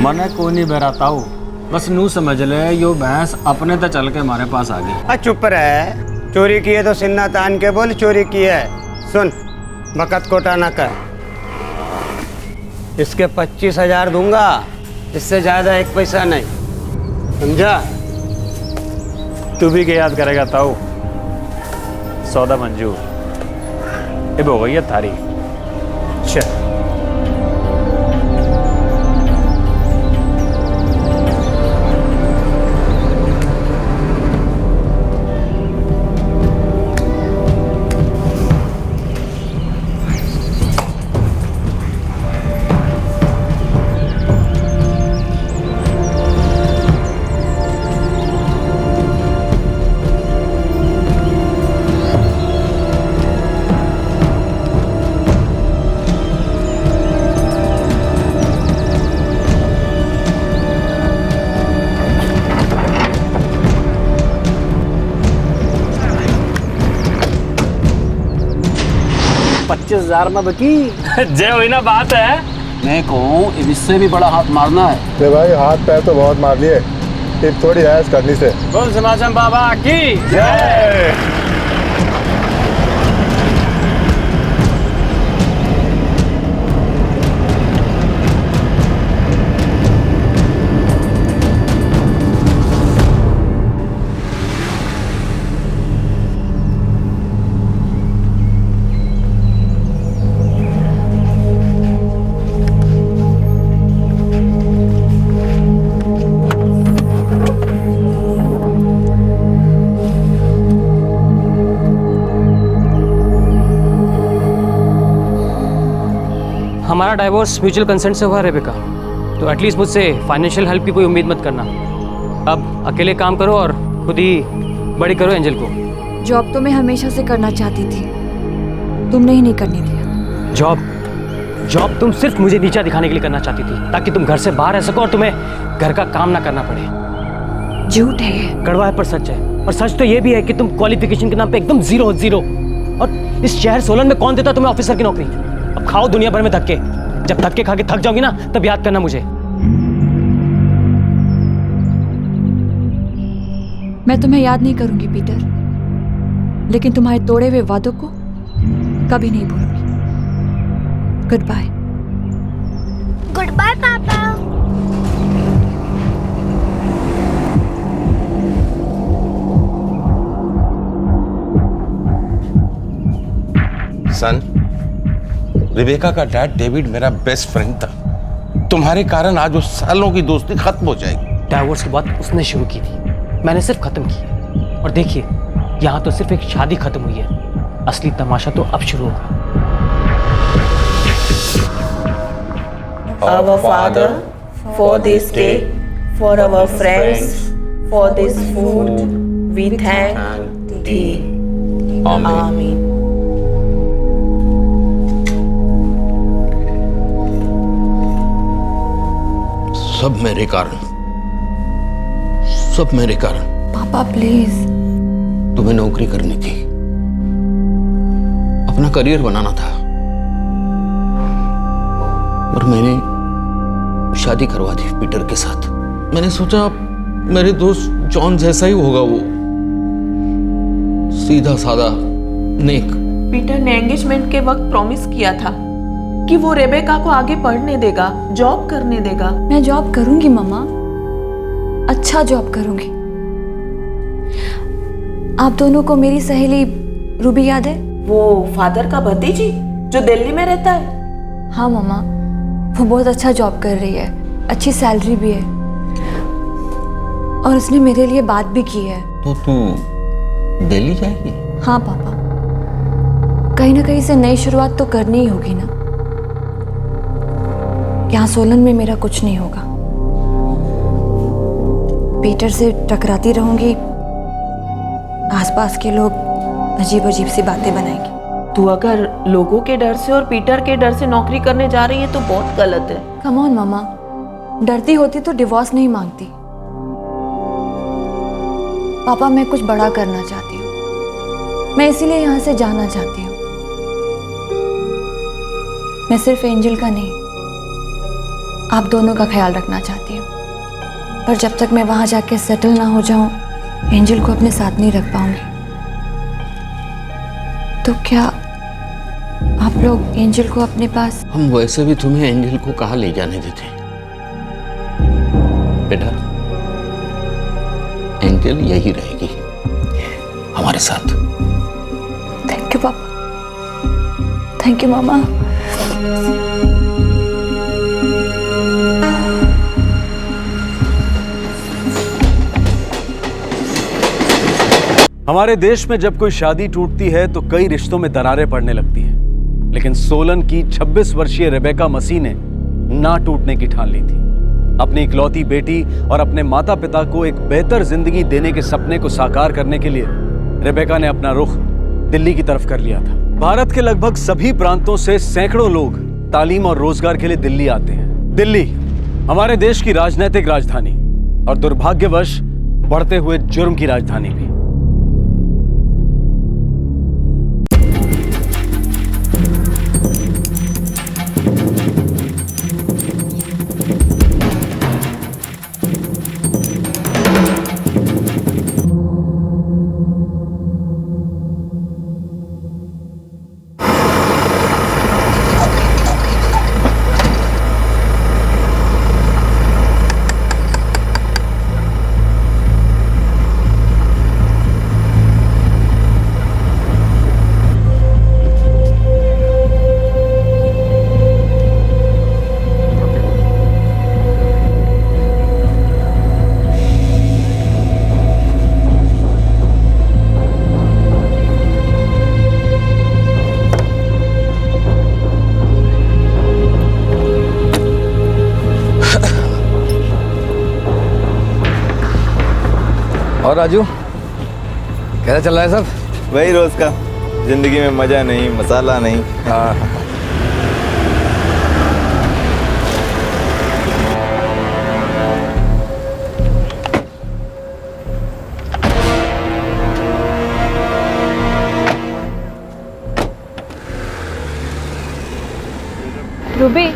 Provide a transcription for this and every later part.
मने को नहीं बहराताऊ, बस नू समझ ले यो भैंस अपने तो चल के हमारे पास आ गई। चुप रहे, चोरी की है तो सिन्ना तान के बोल चोरी की है। सुन, बकत कोटा न कर। इसके 25,000 दूंगा, इससे ज्यादा एक पैसा नहीं, समझा? तू भी क्या याद करेगा ताऊ? सौदा मंजूर। अब हो गई है थारी। चल। में बकी जय हुई ना बात है। मैं कहूँ इससे भी बड़ा हाथ मारना है। तो भाई हाथ पैर तो बहुत मार लिए, अब थोड़ी ऐश करनी से। बोल समाजम बाबा की जय। हमारा डाइवोर्स म्यूचुअल कंसेंट से हुआ रेबेका, तो एटलीस्ट मुझसे फाइनेंशियल हेल्प की कोई उम्मीद मत करना। अब अकेले काम करो और खुद ही बड़ी करो एंजल को। जॉब तो मैं हमेशा से करना चाहती थी, तुमने ही नहीं करने दिया। जॉब तुम सिर्फ मुझे नीचा दिखाने के लिए करना चाहती थी, ताकि तुम घर से बाहर रह सको और तुम्हें घर का काम ना करना पड़े। झूठ है ये। कड़वा है पर सच है। और सच तो ये भी है कि तुम क्वालिफिकेशन के नाम पे एकदम जीरो। और इस शहर सोलन में कौन देता तुम्हें ऑफिसर की नौकरी? अब खाओ दुनिया भर में धक्के। जब धक्के खा के थक जाओगी ना, तब याद करना मुझे। मैं तुम्हें याद नहीं करूंगी पीटर, लेकिन तुम्हारे तोड़े हुए वादों को कभी नहीं भूलूंगी। Good bye. Good bye papa. Son, Rebecca का डैड डेविड मेरा बेस्ट फ्रेंड था। तुम्हारे कारण आज उस सालों की दोस्ती खत्म हो जाएगी। डाइवोर्स की बात उसने शुरू की थी, मैंने सिर्फ खत्म की। और देखिए, यहाँ तो सिर्फ एक शादी खत्म हुई है, असली तमाशा तो अब शुरू होगा। Our Father, for this day, for our friends, for this food, we thank Thee. Amen. सब मेरे कारण, सब मेरे कारण। पापा प्लीज। तुम्हें नौकरी करनी थी, अपना करियर बनाना था, और मैंने शादी करवा दी पीटर के साथ। मैंने सोचा मेरे दोस्त जॉन जैसा ही होगा वो, सीधा साधा नेक। पीटर ने एंगेजमेंट के वक्त प्रॉमिस किया था कि वो रेबेका को आगे पढ़ने देगा, जॉब करने देगा। मैं जॉब करूंगी मम्मा, अच्छा जॉब करूंगी। आप दोनों को मेरी सहेली रूबी याद है? वो फादर का भतीजी जो दिल्ली में रहता है। हाँ मम्मा, वो बहुत अच्छा जॉब कर रही है, अच्छी सैलरी भी है, और उसने मेरे लिए बात भी की है। तो तू दिल्ली जाएगी? हाँ पापा, कहीं ना कहीं से नई शुरुआत तो करनी ही होगी ना। यहाँ सोलन में मेरा कुछ नहीं होगा, पीटर से टकराती रहूंगी, आसपास के लोग अजीब अजीब सी बातें बनाएंगे। तू अगर लोगों के डर से और पीटर के डर से नौकरी करने जा रही है तो बहुत गलत है। कम ऑन मामा, डरती होती तो डिवोर्स नहीं मांगती। पापा, मैं कुछ बड़ा करना चाहती हूँ, मैं इसीलिए यहाँ से जाना चाहती हूँ। मैं सिर्फ एंजल का नहीं, आप दोनों का ख्याल रखना चाहती हूँ, पर जब तक मैं वहाँ जाके सेटल ना हो जाऊँ एंजल को अपने साथ नहीं रख पाऊंगी। तो क्या आप लोग एंजल को अपने पास? हम वैसे भी तुम्हें एंजल को कहाँ ले जाने देते बेटा। एंजल यही रहेगी हमारे साथ। थैंक यू पापा, थैंक यू मामा। हमारे देश में जब कोई शादी टूटती है तो कई रिश्तों में दरारें पड़ने लगती हैं, लेकिन सोलन की 26 वर्षीय रेबेका मसीह ने ना टूटने की ठान ली थी। अपनी इकलौती बेटी और अपने माता पिता को एक बेहतर जिंदगी देने के सपने को साकार करने के लिए रेबेका ने अपना रुख दिल्ली की तरफ कर लिया था। भारत के लगभग सभी प्रांतों से सैकड़ों लोग तालीम और रोजगार के लिए दिल्ली आते हैं। दिल्ली हमारे देश की राजनीतिक राजधानी और दुर्भाग्यवश बढ़ते हुए जुर्म की राजधानी भी। और राजू कैसा चल रहा है सब? वही रोज का, जिंदगी में मजा नहीं, मसाला नहीं। हाँ रूबी,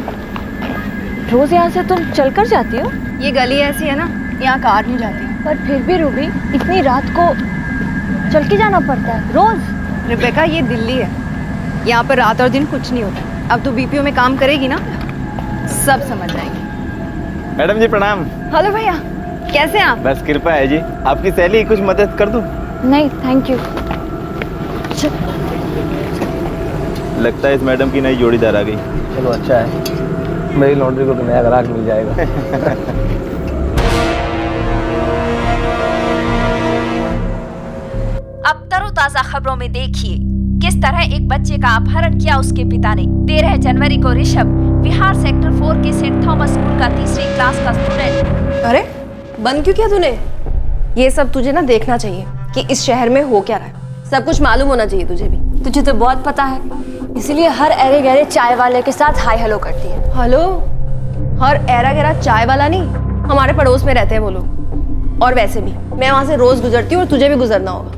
रोज यहाँ से तुम चलकर जाती हो? ये गली ऐसी है ना, यहाँ कार नहीं जाती। पर फिर भी रूबी, इतनी रात को चल के जाना पड़ता है रोज। रेबेका, ये दिल्ली है, यहाँ पर रात और दिन कुछ नहीं होता। अब तो बीपीओ में काम करेगी ना, सब समझ जाएंगे। मैडम जी प्रणाम। हेलो भैया, कैसे हैं आप? बस कृपा है जी, आपकी सहेली कुछ मदद कर दूं? नहीं थैंक यू। लगता है इस मैडम की नई जोड़ीदार आ गई। चलो अच्छा है, मेरी लॉन्ड्री को नया ग्राहक मिल जाएगा। अब तरोताजा खबरों में देखिए किस तरह एक बच्चे का अपहरण किया उसके पिता ने। 13 जनवरी को ऋषभ बिहार सेक्टर 4 के सेंट थॉमस स्कूल का तीसरी क्लास का स्टूडेंट। अरे बंद क्यों किया तूने? ये सब तुझे ना देखना चाहिए कि इस शहर में हो क्या रहा है, सब कुछ मालूम होना चाहिए तुझे भी। तुझे तो बहुत पता है, इसीलिए हर एरे गहरे चाय वाले के साथ हाय हेलो करती है। हेलो? हर एरा गहरा चाय वाला नहीं, हमारे पड़ोस में रहते हैं वो लोग। और वैसे भी मैं वहां से रोज गुजरती हूँ और तुझे भी गुजरना होगा।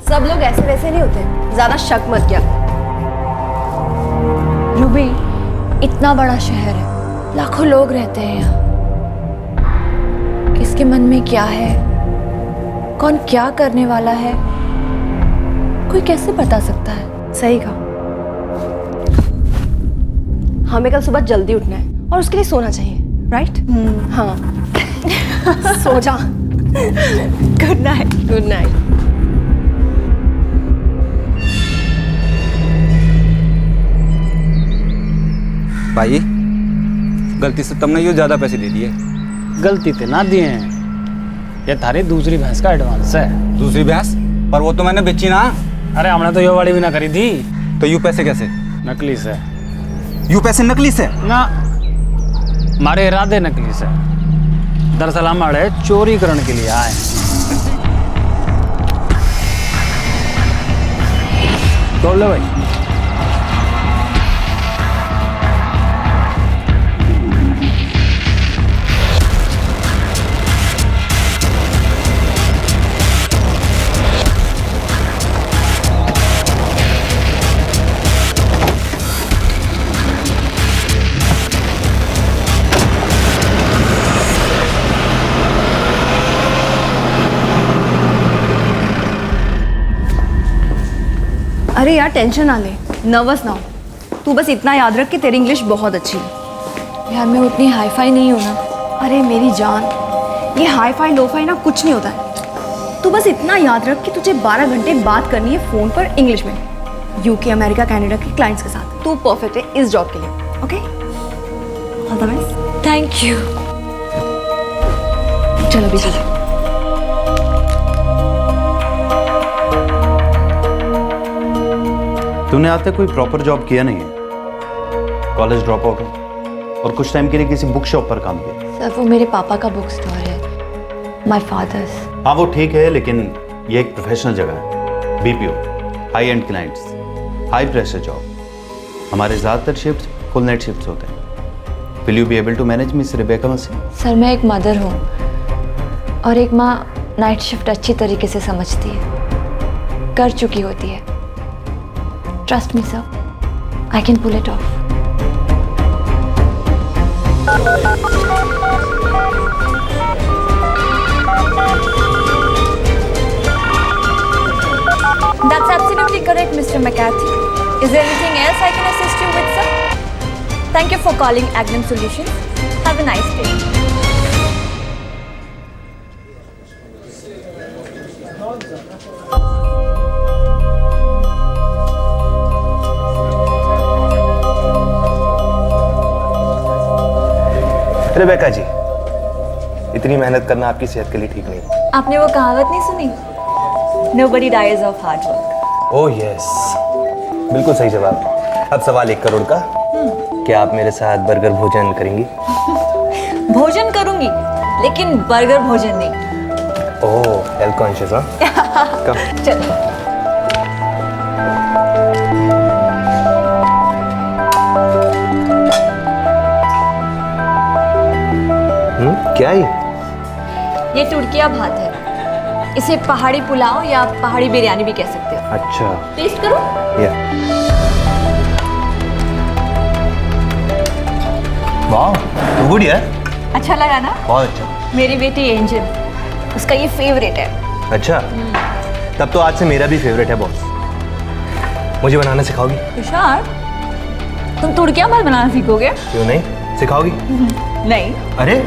सब लोग ऐसे वैसे नहीं होते, ज्यादा शक मत किया। रूबी, इतना बड़ा शहर है, लाखों लोग रहते हैं यहाँ। किसके मन में क्या है, कौन क्या करने वाला है, कोई कैसे बता सकता है? सही कहा। हमें कल सुबह जल्दी उठना है और उसके लिए सोना चाहिए, राइट? हाँ। सो जा। Good night. Good night. भाई गलती से तुमने ये ज्यादा पैसे दे दिए। गलती तो ना दिए हैं, ये थारी दूसरी भैंस का एडवांस है। दूसरी भैंस? पर वो तो मैंने बेची ना। अरे हमने तो ये वाली भी ना करी थी। तो यू पैसे कैसे? नकली से। यू पैसे नकली से? ना, हमारे इरादे नकली से। दरअसल हमारे चोरी करने के लिए आए। तोड़ लो भाई। अरे यार टेंशन ना ले, नर्वस ना हो। तू बस इतना याद रख कि तेरी इंग्लिश बहुत अच्छी है। यार मैं उतनी हाईफाई नहीं हूँ ना। अरे मेरी जान, ये हाई फाई लो फाई ना कुछ नहीं होता है। तू बस इतना याद रख कि तुझे 12 घंटे बात करनी है फ़ोन पर इंग्लिश में, यूके, अमेरिका, कनाडा के क्लाइंट्स के साथ। तू परफेक्ट है इस जॉब के लिए। Okay, all the best. Thank you. चलो भी चलो। तूने आज तक कोई प्रॉपर जॉब किया नहीं है, कॉलेज ड्रॉप हो गया और कुछ टाइम के लिए किसी बुक शॉप पर काम किया। सर वो मेरे पापा का बुक स्टोर है, माय फादर्स। हाँ वो ठीक है, लेकिन ये एक प्रोफेशनल जगह है। BPO, high end clients, high pressure job. हमारे ज़्यादातर शिफ्ट्स फुल नाइट शिफ्ट्स होते हैं। Will you be able to manage miss Rebecca Masih? Sir मैं एक मदर हूँ और एक माँ नाइट शिफ्ट अच्छी तरीके से समझती है, कर चुकी होती है। Trust me sir, I can pull it off. That's absolutely correct, Mr. McCarthy. Is there anything else I can assist you with, sir? Thank you for calling Agnum Solutions. Have a nice day. Rebecca ji, इतनी मेहनत करना आपकी सेहत के लिए ठीक नहीं। आपने वो कहावत नहीं सुनी? Nobody dies of hard work. Oh yes, बिल्कुल सही जवाब। अब सवाल 1 करोड़ का, क्या आप मेरे साथ बर्गर भोजन करेंगी? भोजन करूंगी, लेकिन बर्गर भोजन नहीं। ओह हेल्थ कॉन्शियस हाँ? कम। चलो। क्या है ये टुर्किया भात है। इसे पहाड़ी पुलाव या पहाड़ी बिरयानी भी कह सकते हो। अच्छा, टेस्ट करो। वाह, गुड यार। अच्छा लगा ना? बहुत अच्छा। मेरी बेटी एंजल, उसका ये फेवरेट है। अच्छा, तब तो आज से मेरा भी फेवरेट है बॉस। मुझे बनाना सिखाओगी? तुषार, तुम तुर्किया भात बनाना सीखोगे? क्यों नहीं, सिखाओगी? नहीं। अरे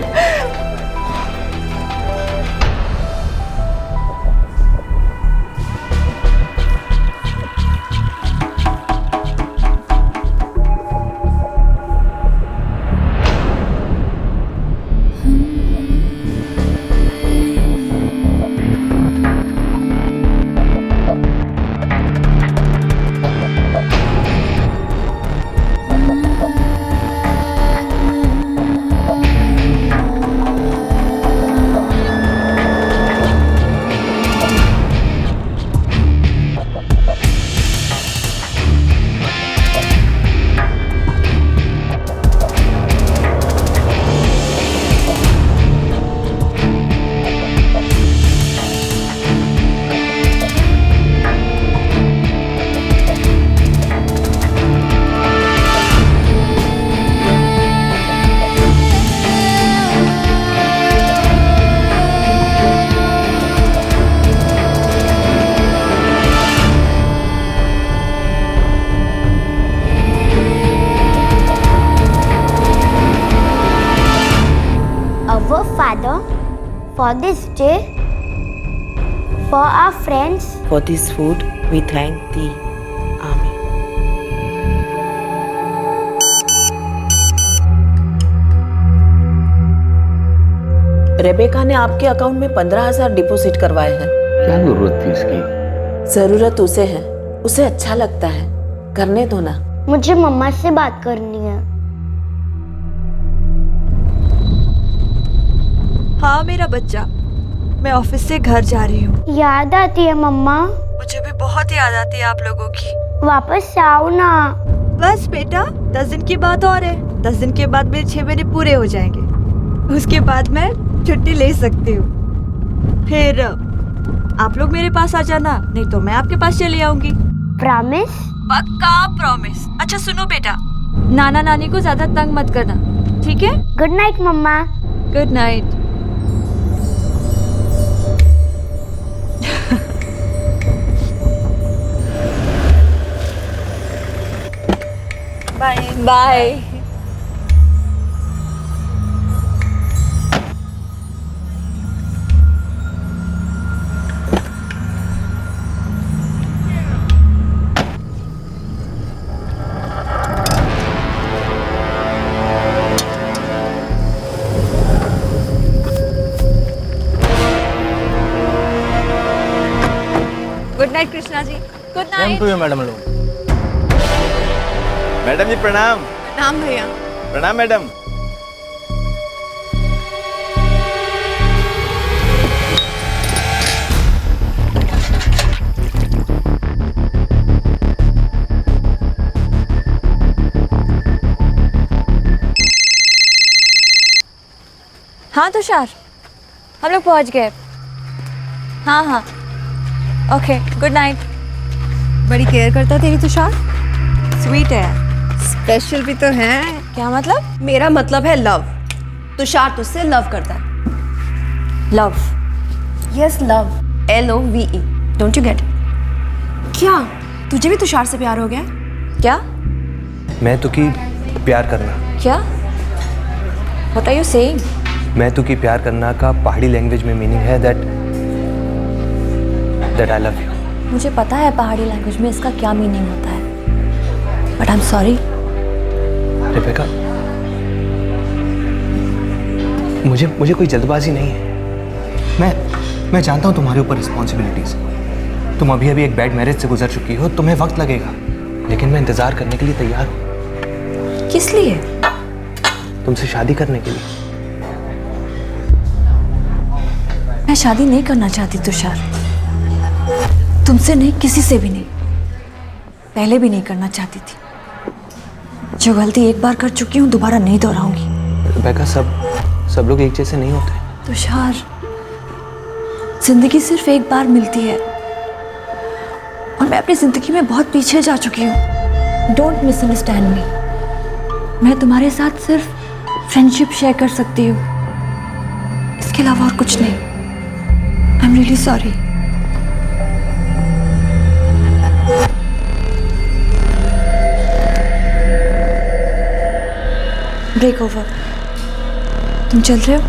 for this day, for our friends, For this food, we thank thee. Amen. Rebecca ने आपके अकाउंट में 15,000 डिपॉजिट करवाए हैं। क्या जरूरत थी इसकी? जरूरत उसे है, उसे अच्छा लगता है, करने दो ना। मुझे मम्मा से बात करनी है। हाँ मेरा बच्चा, मैं ऑफिस से घर जा रही हूँ। याद आती है मम्मा? मुझे भी बहुत याद आती है आप लोगों की। वापस आओ ना। बस बेटा 10 दिन की बात और है। 10 दिन के बाद मेरे 6 महीने पूरे हो जाएंगे, उसके बाद मैं छुट्टी ले सकती हूँ। फिर आप लोग मेरे पास आ जाना, नहीं तो मैं आपके पास चली आऊंगी। प्रॉमिस? पक्का प्रॉमिस। अच्छा सुनो बेटा, नाना नानी को ज्यादा तंग मत करना, ठीक है? गुड नाइट मम्मा। Good night. Bye bye. Good night Krishna ji. Good night. Madam लोग। मैडम जी प्रणाम। नाम भैया। प्रणाम मैडम। हाँ तुषार, हम लोग पहुंच गए। हाँ हाँ, ओके, गुड नाइट। बड़ी केयर करता तेरी तुषार। स्वीट है। स्पेशल भी तो है। क्या मतलब? मेरा मतलब है लव। तुषार तुझसे लव करता है। Love? Yes, love. LOVE। Don't you get? क्या तुझे भी तुषार से प्यार हो गया? क्या? मैं तो की प्यार करना। क्या? What are you saying? मैं तो की प्यार करना का पहाड़ी लैंग्वेज में मीनिंग है that I love you। मुझे पता है पहाड़ी लैंग्वेज में इसका क्या मीनिंग होता है, but I am sorry. Rebecca, मुझे कोई जल्दबाजी नहीं है। मैं जानता हूँ तुम्हारे ऊपर रिस्पॉन्सिबिलिटीज। तुम अभी एक बैड मैरिज से गुजर चुकी हो, तुम्हें वक्त लगेगा, लेकिन मैं इंतजार करने के लिए तैयार हूँ। किस लिए? तुमसे शादी करने के लिए। मैं शादी नहीं करना चाहती तुषार, तुमसे नहीं, किसी से भी नहीं। पहले भी नहीं करना चाहती थी। जो गलती एक बार कर चुकी हूँ दोबारा नहीं दोहराऊंगी। रेबेका, सब लोग एक जैसे नहीं होते। तुषार, जिंदगी सिर्फ एक बार मिलती है और मैं अपनी जिंदगी में बहुत पीछे जा चुकी हूँ। डोंट मिसअंडरस्टैंड मी। मैं तुम्हारे साथ सिर्फ फ्रेंडशिप शेयर कर सकती हूँ, इसके अलावा और कुछ नहीं। I am really sorry. Break over. तुम चल रहे हो?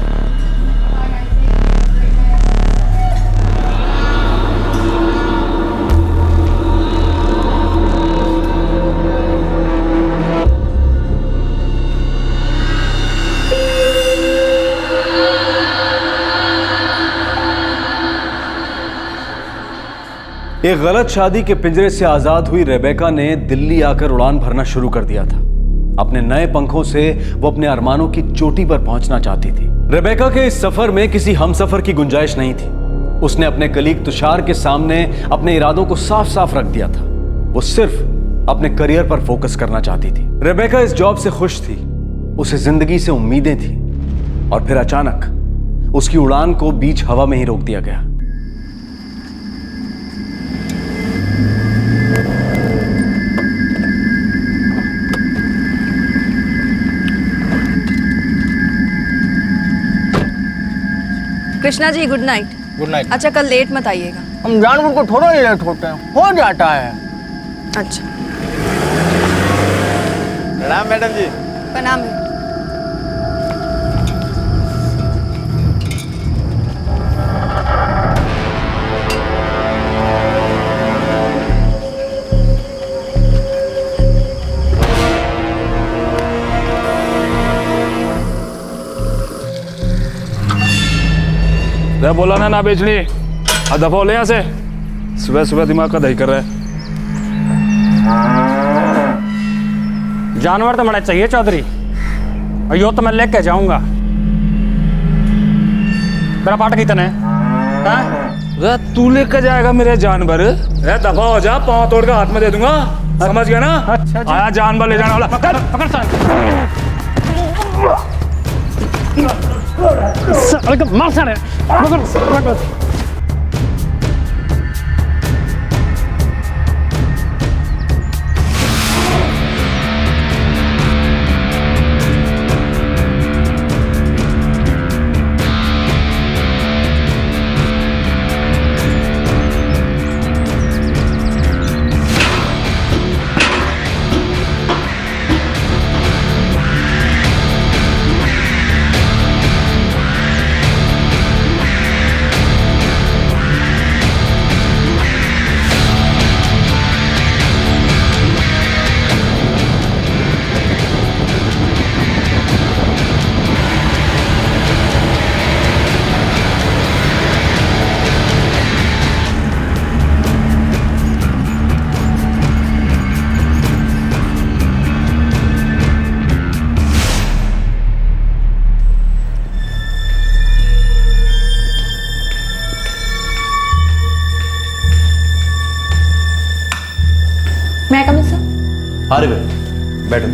एक गलत शादी के पिंजरे से आजाद हुई रेबेका ने दिल्ली आकर उड़ान भरना शुरू कर दिया था। अपने नए पंखों से वो अपने अरमानों की चोटी पर पहुंचना चाहती थी। रेबेका के इस सफर में किसी हमसफर की गुंजाइश नहीं थी। उसने अपने कलीग तुषार के सामने अपने इरादों को साफ साफ रख दिया था। वो सिर्फ अपने करियर पर फोकस करना चाहती थी। रेबेका इस जॉब से खुश थी, उसे जिंदगी से उम्मीदें थी, और फिर अचानक उसकी उड़ान को बीच हवा में ही रोक दिया गया। Krishna ji, good night. Good night. अच्छा, कल लेट मत आइएगा। हम जानवर को थोड़ा लेट होते हैं, हो जाता है। अच्छा। प्रणाम मैडम जी। प्रणाम। बोला ना बेचनी, दफा हो ले यहाँ से। सुबह सुबह दिमाग का दही कर रहा है। जानवर तो बड़ा चाहिए चौधरी, और यो तो मैं लेके जाऊंगा। मेरा पाठ कितने है? तू लेकर जाएगा मेरे जानवर? दफा हो जा, पाँव तोड़ के हाथ में दे दूंगा, समझ गया ना? अच्छा, आया जानवर ले जाने वाला। पकड़ पकड़ मार सारे। बैठो।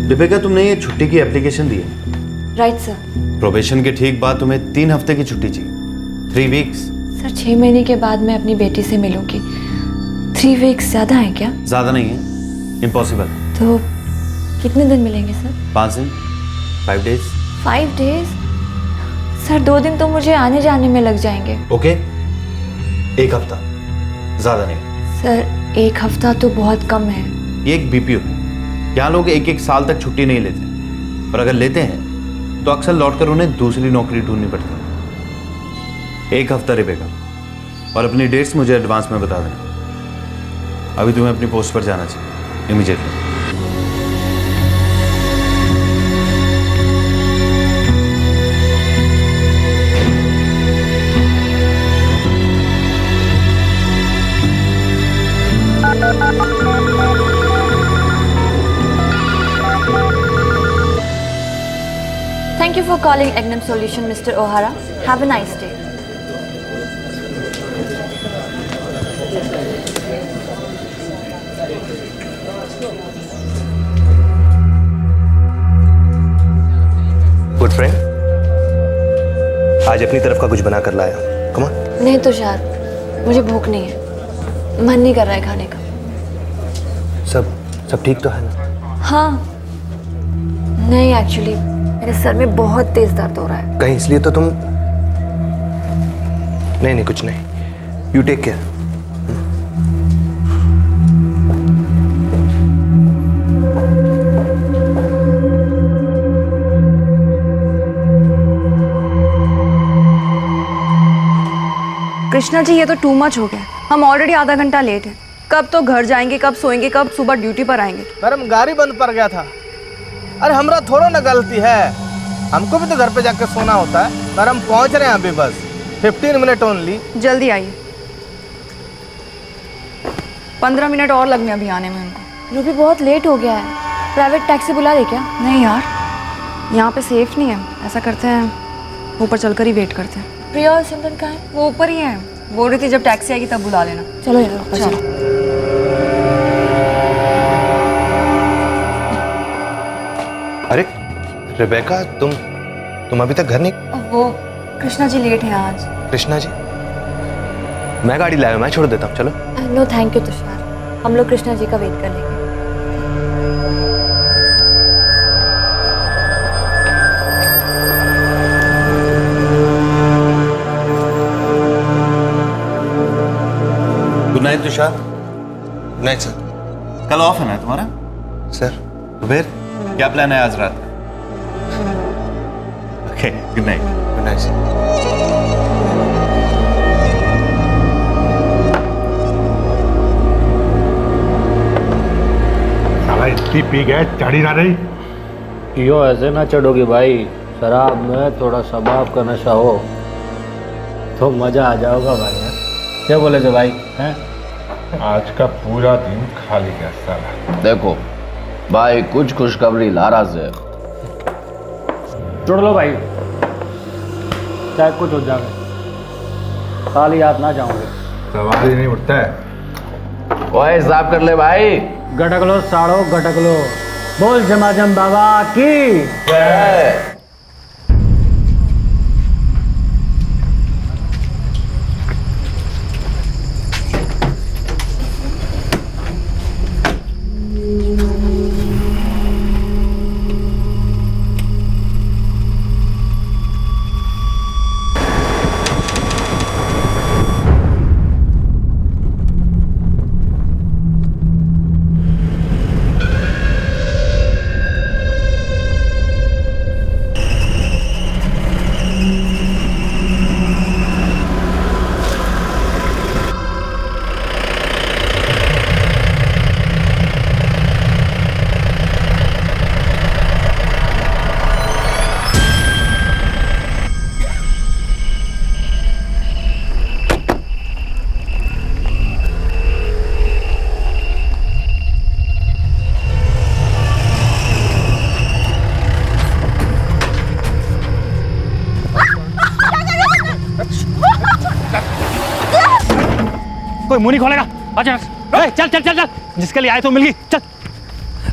रिबेका, तुमने ये छुट्टी की एप्लीकेशन दी है? Right sir. प्रोबेशन के ठीक बाद तुम्हें 3 हफ्ते की छुट्टी चाहिए। 3 वीक्स। सर 6 महीने के बाद मैं अपनी बेटी से मिलूंगी। 3 वीक्स ज़्यादा है क्या? ज़्यादा नहीं है, इम्पॉसिबल। तो कितने दिन मिलेंगे सर? 5 दिन, 5 डेज। 5 डेज? सर 2 दिन तो मुझे आने जाने में लग जाएंगे। ओके, 1 हफ्ता, ज़्यादा नहीं। सर 1 हफ्ता तो बहुत कम है। ये एक बीपीओ है, यहाँ लोग 1-1 साल तक छुट्टी नहीं लेते, और अगर लेते हैं तो अक्सर लौटकर उन्हें दूसरी नौकरी ढूंढनी पड़ती है। 1 हफ्ता रिबेका, और अपनी डेट्स मुझे एडवांस में बता देना। अभी तुम्हें अपनी पोस्ट पर जाना चाहिए immediately. Thank you for calling Egnum Solution, Mr. O'Hara. Have a nice day. Good friend, आज अपनी तरफ का कुछ बना कर लाया। Come on. नहीं तुषार, मुझे भूख नहीं है, मन नहीं कर रहा है खाने का। सब ठीक तो है ना? हाँ, नहीं एक्चुअली मेरे सर में बहुत तेज दर्द हो रहा है। कहीं इसलिए तो तुम? नहीं कुछ नहीं। You take care. Krishna ji, ये तो टू मच हो गया। हम ऑलरेडी आधा घंटा लेट हैं। कब तो घर जाएंगे, कब सोएंगे, कब सुबह ड्यूटी पर आएंगे। मैडम गाड़ी बंद पड़ गया था। अरे हमरा थोड़ा ना गलती है, हमको भी तो घर पे जाकर सोना होता है। मैडम पहुंच रहे हैं अभी, बस 15 मिनट ओनली। जल्दी आइए, 15 मिनट और लगने अभी आने में उनको। रूबी बहुत लेट हो गया है, प्राइवेट टैक्सी बुला दे क्या? नहीं यार, यहाँ पे सेफ नहीं है। ऐसा करते हैं, ऊपर चलकर ही वेट करते हैं। प्रिया और सिमरन कहाँ है? वो ऊपर ही है, बोल रही थी जब टैक्सी आएगी तब बुला लेना। चलो यार ऊपर चलो। अरे रिबेका, तुम अभी तक घर नहीं? वो कृष्णा जी लेट हैं आज। कृष्णा जी? मैं गाड़ी लाया, मैं छोड़ देता हूँ, चलो। नो थैंक यू तुषार, हम लोग कृष्णा जी का वेट कर लेंगे। Good night Tushar. Good night sir. कल ऑफ है ना तुम्हारा? सर। तो फिर क्या प्लान है आज रात का? Okay, good night. Good night sir. साला इतनी पी गए, चढ़ी ना रही। यो ऐसे ना चढ़ोगे भाई, शराब में थोड़ा शबाब का नशा हो तो मजा आ जाओगा भाई। क्या बोले थे भाई? हैं? आज का पूरा दिन खाली गया साला। देखो भाई, कुछ खुशखबरी लारा से। छोड़ लो भाई, चाहे कुछ हो जाए, खाली हाथ ना जाओगे। सवाल ही नहीं उठता है। ओए हिसाब कर ले भाई। गटक लो साड़ो, गटक लो। बोल जमाजम बाबा की जय। कोई मुंह नहीं खोलेगा। अच्छा चल चल चल चल, जिसके लिए आए तो मिल गई। चल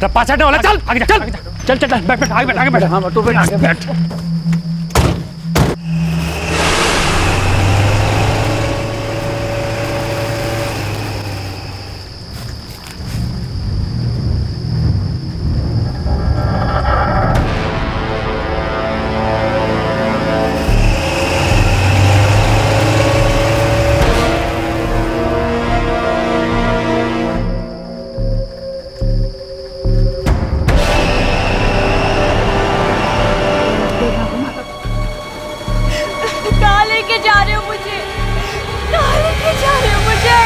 रप्पा चढ़ने वाला, चल आगे जा, चल चल चल, बैठ बैठ, आगे बैठ, आगे बैठ। हाँ तू बैठ, आगे बैठ। कहाँ लेके जा रहे हो मुझे? कहाँ लेके जा रहे हो मुझे?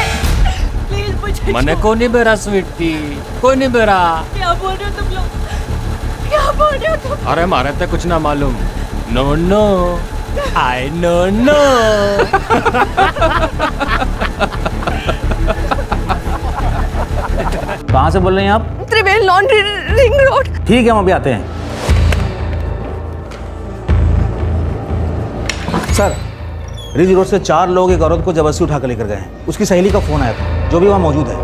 प्लीज मुझे मने को नहीं बेरा स्वीटी, कोई नहीं बेरा। क्या बोल रहे हो तुम लोग? क्या बोल रहे हो तुम? अरे मारे तो कुछ ना मालूम। No no, I know no. कहाँ से बोल रहे हैं आप? त्रिवेल लॉन्ड्री रिंग रोड। ठीक है, हम अभी आते हैं। सर, रिज रोड से 4 लोग एक औरत को जबरदस्ती उठा कर लेकर गए हैं। उसकी सहेली का फोन आया था, जो भी वहाँ मौजूद है।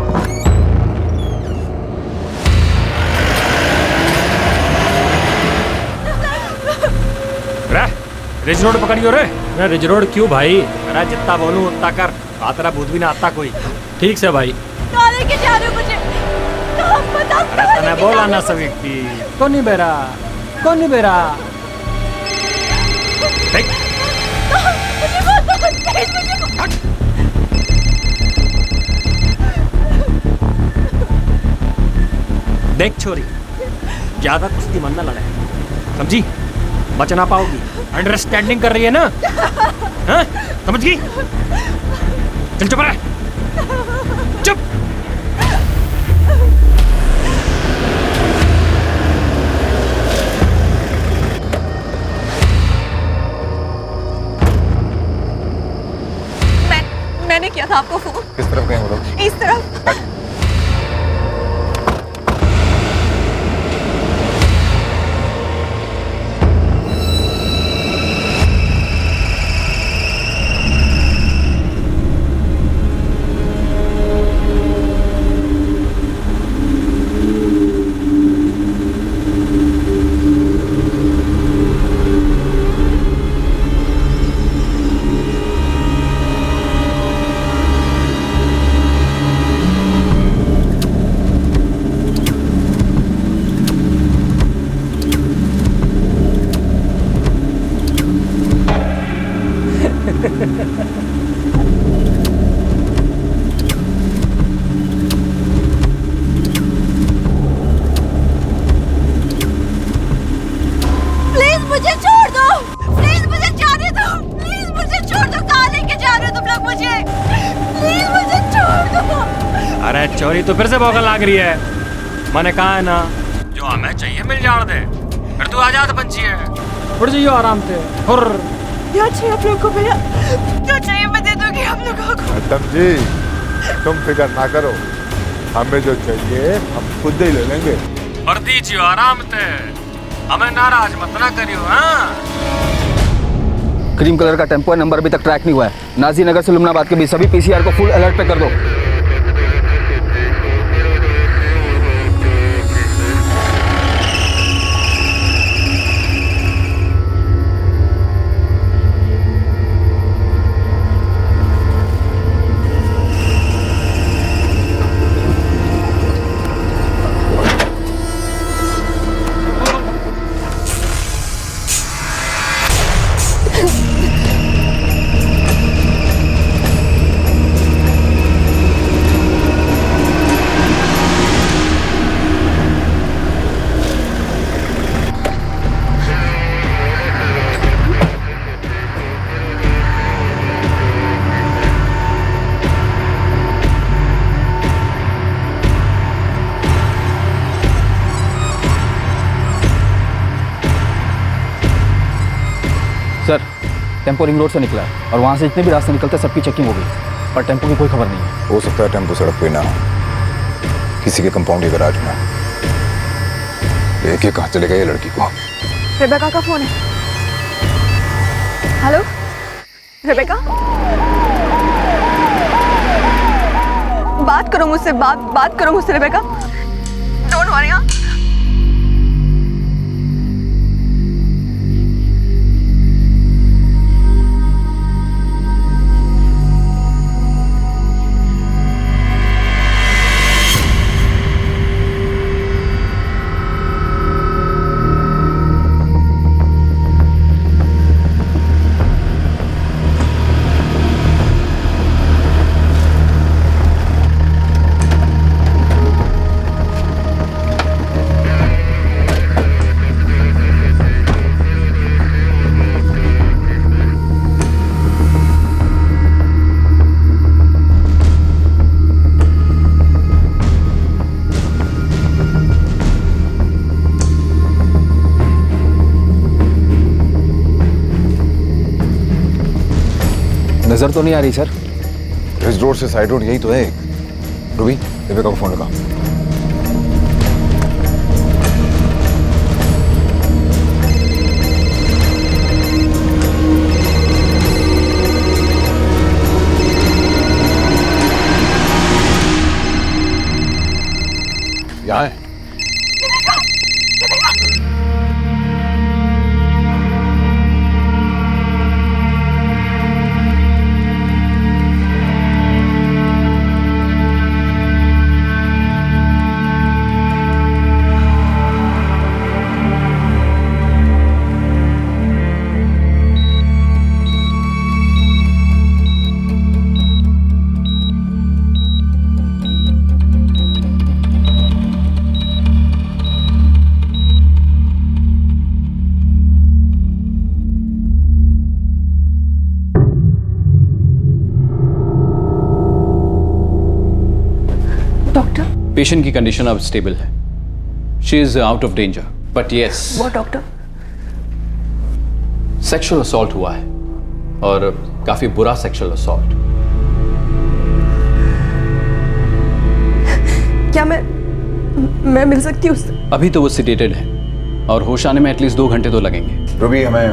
रिज रोड पकड़ियो रे। मैं रिज रोड क्यों भाई? मेरा जितना बोलूं उतना कर। आतरा भूत भी ना आता कोई। ठीक से भाई। कहाँ लेके जा रहे हो मुझे? कहाँ बताओ? अरे तने बोला ना स्वीटी, कौन नहीं बेरा, कौन नहीं बेरा। मुझे बहुत तेज, मुझे देख छोरी, ज्यादा कुश्ती मन न लड़े, समझी? बच ना पाओगी। अंडरस्टैंडिंग कर रही है ना? हाँ? समझ गई? चल चुप रह, चुप। मैंने किया था आपको फोन। किस तरफ गए वो लोग? इस तरफ। प्लीज मुझे छोड़ दो, प्लीज मुझे जाने दो, प्लीज मुझे छोड़ दो। कहाँ लेके जा रहे हो तुम लोग मुझे? प्लीज मुझे छोड़ दो। अरे चोरी तो फिर से भौंकने लग रही है। मैंने कहा है ना, जो हमें चाहिए मिल जाने दे। फिर तू आजाद पंछी है, उड़ जाइयो आराम से। हुर। क्या चाहिए आप लोगों को मेरा? जो चाहिए मैं दे दूंगी आप लोगों को। मैडम जी, तुम फिक्र ना करो, हमें जो चाहिए हम खुद ही ले लेंगे। और दीजियो आराम से, हमें नाराज मत ना करियो। हाँ? क्रीम कलर का टेम्पो है, नंबर अभी तक ट्रैक नहीं हुआ है। नाजी नगर से लुमनाबाद के बीच सभी पीसीआर को फुल अलर्ट पे कर दो। सर, टेम्पो रिंग रोड से निकला है और वहाँ से जितने भी रास्ते निकलते हैं सबकी चेकिंग हो गई, पर टेम्पो की कोई खबर नहीं है। हो सकता है टेम्पो सड़क पे ना हो, किसी के कंपाउंड या गैराज में। लेके कहाँ चले गए ये लड़की को? रेबेका का फोन है। हेलो रेबेका, बात करो मुझसे, बात करो मुझसे रेबेका। Don't worry. हाँ नजर तो नहीं आ रही सर। इस रोड से साइड रोड यही तो है एक। रूबी, रेबेका को फोन लगा। यहाँ है। पेशेंट की कंडीशन अब स्टेबल है। She is out of danger, but yes. वो डॉक्टर? सेक्सुअल असॉल्ट हुआ है और काफी बुरा सेक्सुअल असॉल्ट। क्या मैं मिल सकती हूँ उससे? अभी तो वो सिडेटेड है और होश आने में एटलीस्ट 2 घंटे तो लगेंगे। रूबी, हमें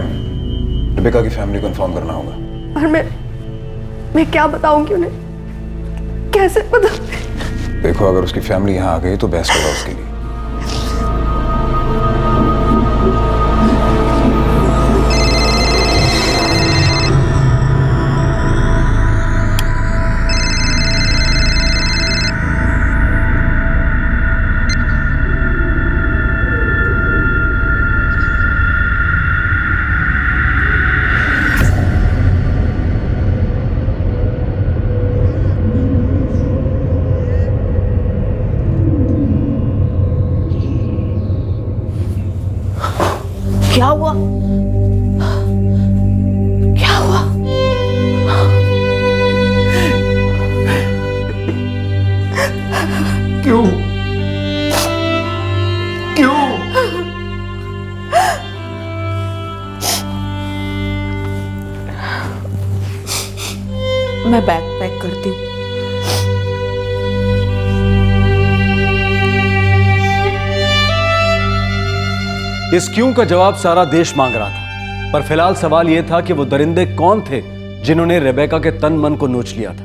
रेबेका की फैमिली को इन्फॉर्म करना होगा। और मैं क्या बताऊंगी उन्हें? कैसे बता? देखो, अगर उसकी फैमिली यहाँ आ गई तो बेस्ट होगा उसके लिए। क्या हुआ? क्या हुआ? क्यों? क्यों? मैं बैग पैक करती हूँ। इस क्यों का जवाब सारा देश मांग रहा था, पर फिलहाल सवाल यह था कि वो दरिंदे कौन थे जिन्होंने रेबेका के तन मन को नोच लिया था।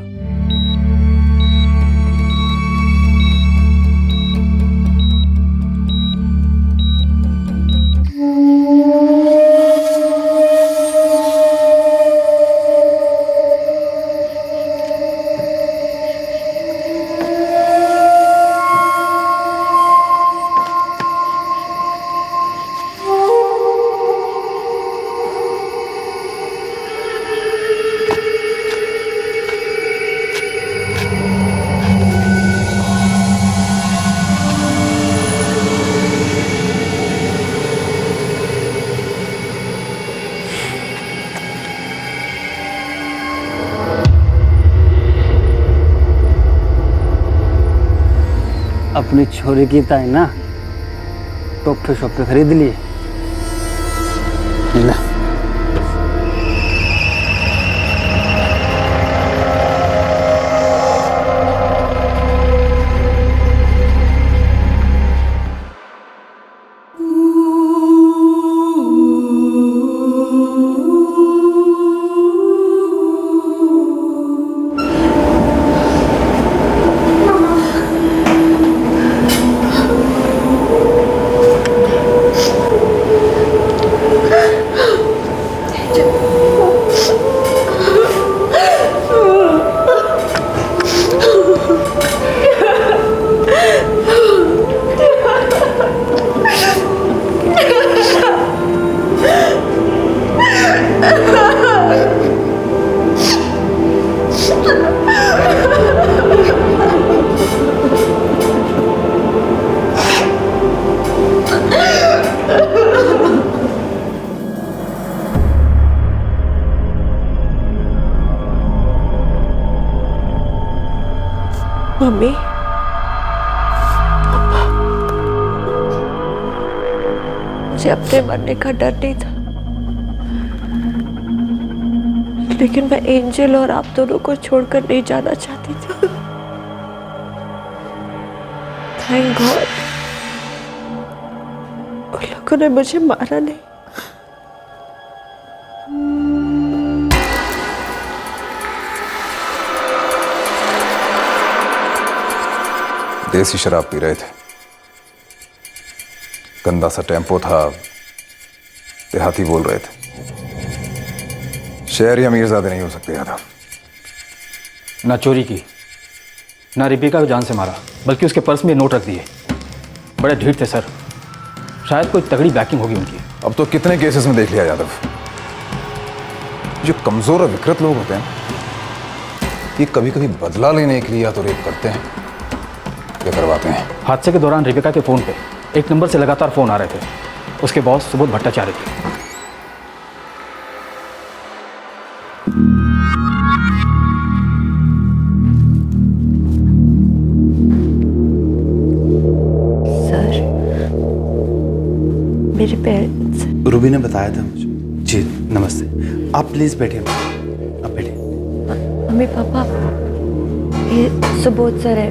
अपनी छोरी की ताई ना टोपे शोपे खरीद लिए। मम्मी मुझे अपने मरने का डर नहीं था, लेकिन मैं एंजल और आप दोनों को छोड़कर नहीं जाना चाहती थी। थैंक गॉड उन लोगों ने मुझे मारा नहीं। देसी शराब पी रहे थे, गंदा सा टेम्पो था, देहाती बोल रहे थे। शहरी अमीरजादे नहीं हो सकते यादव। ना चोरी की, ना रिबिका को जान से मारा, बल्कि उसके पर्स में नोट रख दिए। बड़े ढीठ थे सर, शायद कोई तगड़ी बैकिंग होगी उनकी। अब तो कितने केसेस में देख लिया यादव, जो कमजोर और विकृत लोग होते हैं ये कभी कभी बदला लेने के लिए या तो रेप करते हैं या करवाते हैं। हादसे के दौरान रिबिका के फ़ोन पे एक नंबर से लगातार फ़ोन आ रहे थे। उसके बॉस सुबोध भट्टाचार्य थे। सर, मेरे पेरेंट्स। रूबी ने बताया था मुझे। जी नमस्ते, आप प्लीज बैठिए, आप बैठिए। मम्मी पापा, ये सुबोध सर है,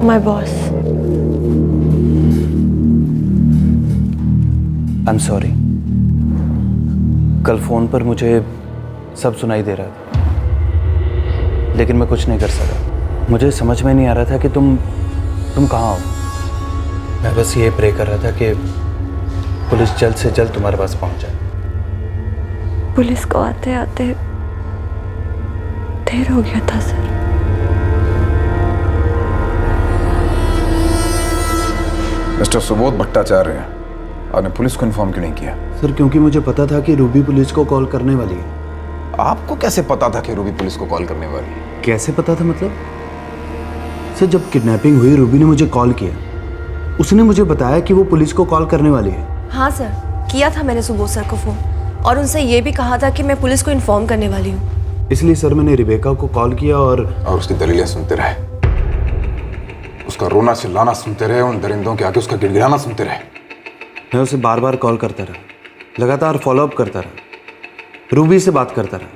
my boss. I am sorry, कल फोन पर मुझे सब सुनाई दे रहा था, लेकिन मैं कुछ नहीं कर सका। मुझे समझ में नहीं आ रहा था कि तुम कहाँ हो। मैं बस ये प्रे कर रहा था कि पुलिस जल्द से जल्द तुम्हारे पास पहुंच जाए। पुलिस को आते आते देर हो गया था सर। मिस्टर सुबोध भट्टाचार्य, आपने पुलिस को इन्फॉर्म क्यों नहीं किया? सर, क्योंकि मुझे पता था कि रूबी पुलिस को कॉल करने वाली है। आपको कैसे पता था कि रूबी पुलिस को कॉल करने वाली है? कैसे पता था मतलब? सर, जब किडनैपिंग हुई रूबी ने मुझे कॉल किया, उसने मुझे बताया कि वो पुलिस को कॉल करने वाली है। हाँ सर, किया था मैंने सुबोध सर को फ़ोन, और उनसे ये भी कहा था कि मैं पुलिस को इन्फॉर्म करने वाली हूँ। इसलिए सर मैंने रिबेका को कॉल किया और उसकी दलीलें सुनते रहे, उसका रोना चिल्लाना सुनते रहे, उन दरिंदों के आगे उसका गिड़गिड़ाना सुनते रहे। मैं उसे बार बार कॉल करता रहा, लगातार फॉलोअप करता रहा, रूबी से बात करता रहा।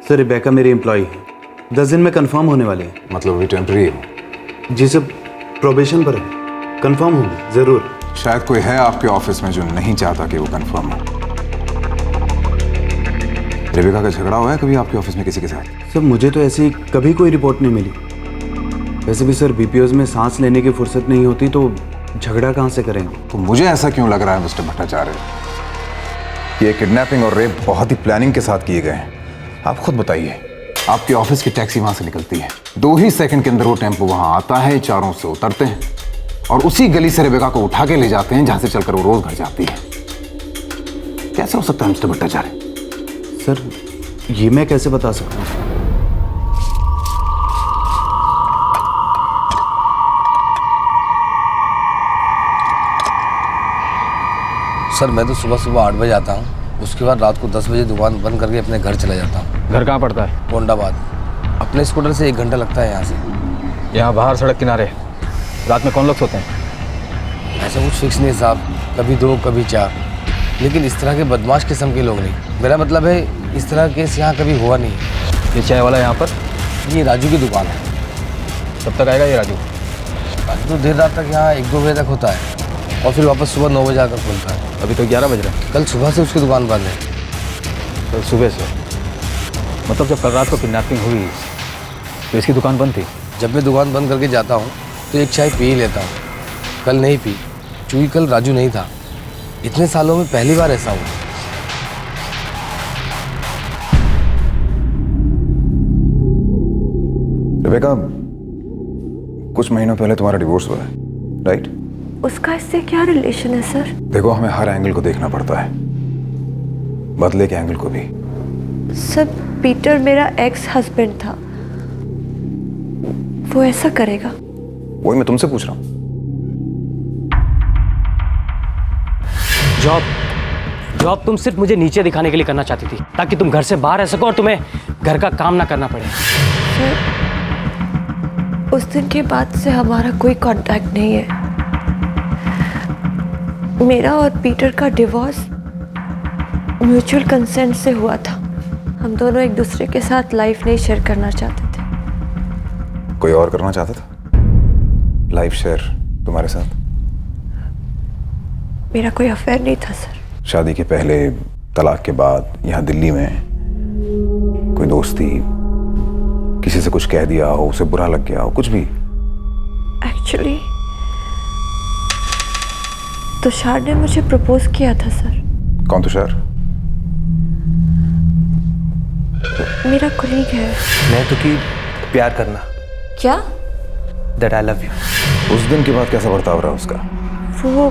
सर, रिबेका मेरी एम्प्लॉय है, 10 दिन में कंफर्म होने वाले हैं। मतलब अभी टेम्पररी है? जी सर, प्रोबेशन पर है, कंफर्म होंगे जरूर। शायद कोई है आपके ऑफिस में जो नहीं चाहता कि वो कंफर्म हो। रिबेका का झगड़ा हुआ है कभी आपके ऑफिस में किसी के साथ? सर, मुझे तो ऐसी कभी कोई रिपोर्ट नहीं मिली। वैसे भी सर, बीपीओज में सांस लेने की फुर्सत नहीं होती, तो झगड़ा कहाँ से करेंगे? तो मुझे ऐसा क्यों लग रहा है मिस्टर भट्टाचार्य कि ये किडनैपिंग और रेप बहुत ही प्लानिंग के साथ किए गए हैं? आप खुद बताइए, आपके ऑफिस की टैक्सी वहां से निकलती है, 2 ही सेकंड के अंदर वो टेम्पो वहां आता है, चारों से उतरते हैं और उसी गली से रिबेका को उठा के ले जाते हैं जहां से चलकर वो रोज घर जाती है। कैसे हो सकता है मिस्टर भट्टाचार्य? सर, ये मैं कैसे बता सकता हूँ? सर, मैं तो सुबह सुबह 8 बजे आता हूँ, उसके बाद रात को 10 बजे दुकान बंद करके अपने घर चला जाता हूँ। घर कहाँ पड़ता है? गोंडाबाद। अपने स्कूटर से 1 घंटा लगता है यहाँ से। यहाँ बाहर सड़क किनारे। रात में कौन लोग सोते हैं? ऐसा कुछ फिक्स नहीं साहब, कभी 2 कभी 4, लेकिन इस तरह के बदमाश किस्म के लोग नहीं। मेरा मतलब है, इस तरह का केस यहाँ कभी हुआ नहीं है। ये चाय वाला यहाँ पर? ये राजू की दुकान है। कब तक आएगा ये राजू? राजू तो देर रात तक यहाँ 1-2 बजे तक होता है और फिर वापस सुबह 9 बजे आकर खुलता है। अभी तो 11 बज रहे हैं। कल सुबह से उसकी दुकान बंद है। कल सुबह से? मतलब जब कल रात को किडनैपिंग हुई तो इसकी दुकान बंद थी? जब मैं दुकान बंद करके जाता हूँ तो एक चाय पी ही लेता हूँ। कल नहीं पी, क्योंकि कल राजू नहीं था। इतने सालों में पहली बार ऐसा हुआ। रिबेका, कुछ महीनों पहले तुम्हारा डिवोर्स हुआ है, राइट? उसका इससे क्या रिलेशन है सर? देखो, हमें हर एंगल को देखना पड़ता है, बदले के एंगल को भी। सर, पीटर मेरा एक्स हस्बैंड था, वो ऐसा करेगा? वही मैं तुमसे पूछ रहा हूँ। जॉब तुम सिर्फ मुझे नीचे दिखाने के लिए करना चाहती थी, ताकि तुम घर से बाहर रह सको और तुम्हें घर का काम ना करना पड़े। उस दिन के बाद से हमारा कोई कांटेक्ट नहीं है। मेरा और पीटर का डिवोर्स म्यूचुअल कंसेंट से हुआ था। हम दोनों एक दूसरे के साथ लाइफ नहीं शेयर करना चाहते थे। कोई और करना चाहता था लाइफ शेयर तुम्हारे साथ? मेरा कोई अफेयर नहीं था सर। शादी के पहले, तलाक के बाद, यहाँ दिल्ली में कोई दोस्ती, किसी से कुछ कह दिया हो, उसे बुरा लग गया हो, कुछ भी? एक्चुअली तुषार ने मुझे प्रपोज किया था सर। कौन तुषार? मेरा कोलीग है। मैं तो कि प्यार करना। क्या? That I love you। उस दिन के बाद कैसा बर्ताव रहा उसका? वो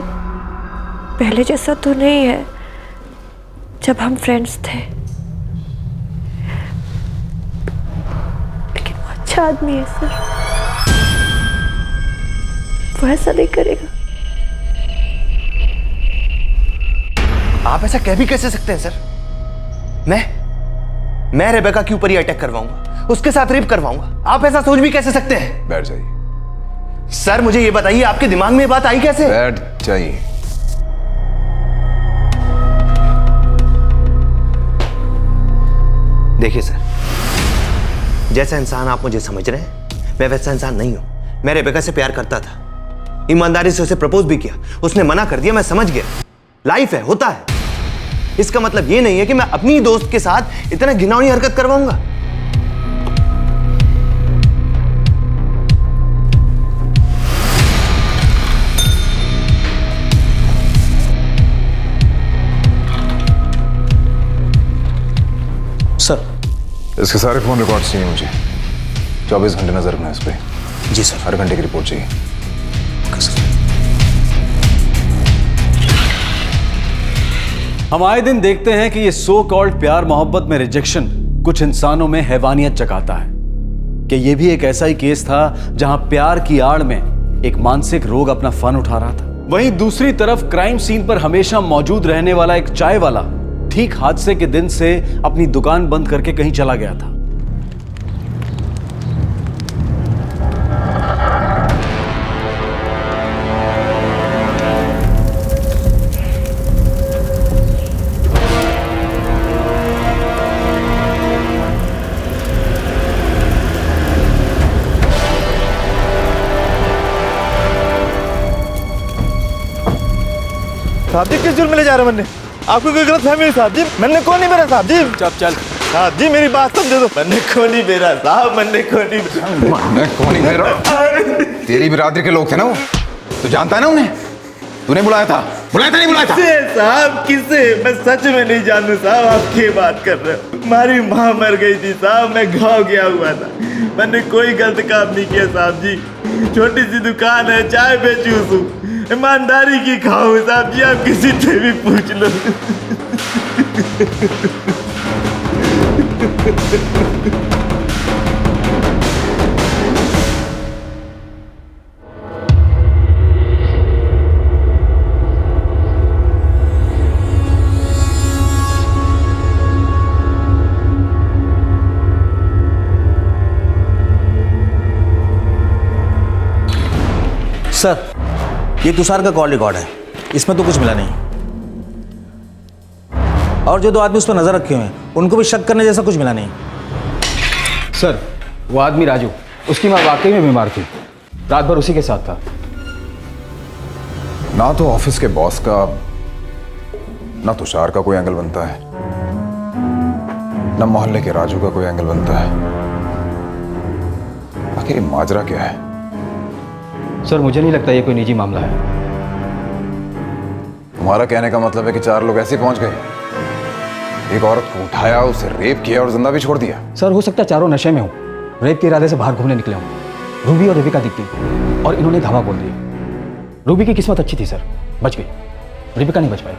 पहले जैसा तो नहीं है जब हम फ्रेंड्स थे, लेकिन वो अच्छा आदमी है सर। वो ऐसा नहीं करेगा। आप ऐसा कह भी कैसे सकते हैं सर? मैं रेबेका के ऊपर ही अटैक करवाऊंगा, उसके साथ रेप करवाऊंगा। आप ऐसा सोच भी कैसे सकते हैं? बैठ जाइए सर। मुझे ये बताइए, आपके दिमाग में ये बात आई कैसे? बैठ जाइए। देखिए सर, जैसा इंसान आप मुझे समझ रहे हैं, मैं वैसा इंसान नहीं हूं। मैं रेबेका से प्यार करता था, ईमानदारी से उसे प्रपोज भी किया। उसने मना कर दिया, मैं समझ गया। लाइफ है, होता है। इसका मतलब ये नहीं है कि मैं अपनी ही दोस्त के साथ इतना घिनौनी हरकत करवाऊंगा। सर, इसके सारे फोन रिकॉर्ड्स चाहिए मुझे। 24 घंटे नजर रखना इस पे। जी सर। हर घंटे की रिपोर्ट चाहिए। हम आए दिन देखते हैं कि ये सो कॉल्ड प्यार मोहब्बत में रिजेक्शन कुछ इंसानों में हैवानियत जगाता है। कि ये भी एक ऐसा ही केस था जहां प्यार की आड़ में एक मानसिक रोग अपना फन उठा रहा था। वहीं दूसरी तरफ क्राइम सीन पर हमेशा मौजूद रहने वाला एक चाय वाला ठीक हादसे के दिन से अपनी दुकान बंद करके कहीं चला गया था। साहब जी, किस जुर्म में ले जा रहे मैंने? आपको कोई गलत फहमी है साहब जी? मैंने को नहीं मेरा साहब जी। चल चल साहब जी, मेरी बात समझो। तो मैंने को नहीं मेरा साहब, मैंने को नहीं मेरा। तेरी बिरादरी के लोग थे ना वो, तू जानता है ना उन्हें? तूने बुलाया था? बुलाया था नहीं बुलाया था? साहब किसे? मैं सच में नहीं जानू साहब, आप क्या बात कर रहे हो? हमारी माँ मर गई थी साहब, मैं गाँव गया हुआ था। मैंने कोई गलत काम नहीं किया साहब जी। छोटी सी दुकान है, चाय बेचूं हूँ, ईमानदारी की खाऊं साहब जी। आप किसी से भी पूछ लो। सर, ये तुषार का कॉल रिकॉर्ड है, इसमें तो कुछ मिला नहीं। और जो दो आदमी उस पर नजर रखे हुए हैं, उनको भी शक करने जैसा कुछ मिला नहीं। सर, वो आदमी राजू, उसकी माँ वाकई में बीमार थी, रात भर उसी के साथ था। ना तो ऑफिस के बॉस का, ना तुषार का कोई एंगल बनता है, ना मोहल्ले के राजू का कोई एंगल बनता है। आखिर ये माजरा क्या है? सर, मुझे नहीं लगता ये कोई निजी मामला है। तुम्हारा कहने का मतलब है कि 4 लोग ऐसे ही पहुंच गए? एक औरत को उठाया, उसे रेप किया और जिंदा भी छोड़ दिया? सर, हो सकता है चारों नशे में हो, रेप के इरादे से बाहर घूमने निकले हों। रूबी और रेबिका दिखती और इन्होंने धावा बोल दिया। रूबी की किस्मत अच्छी थी सर, बच गई। रेबिका नहीं बच पाई,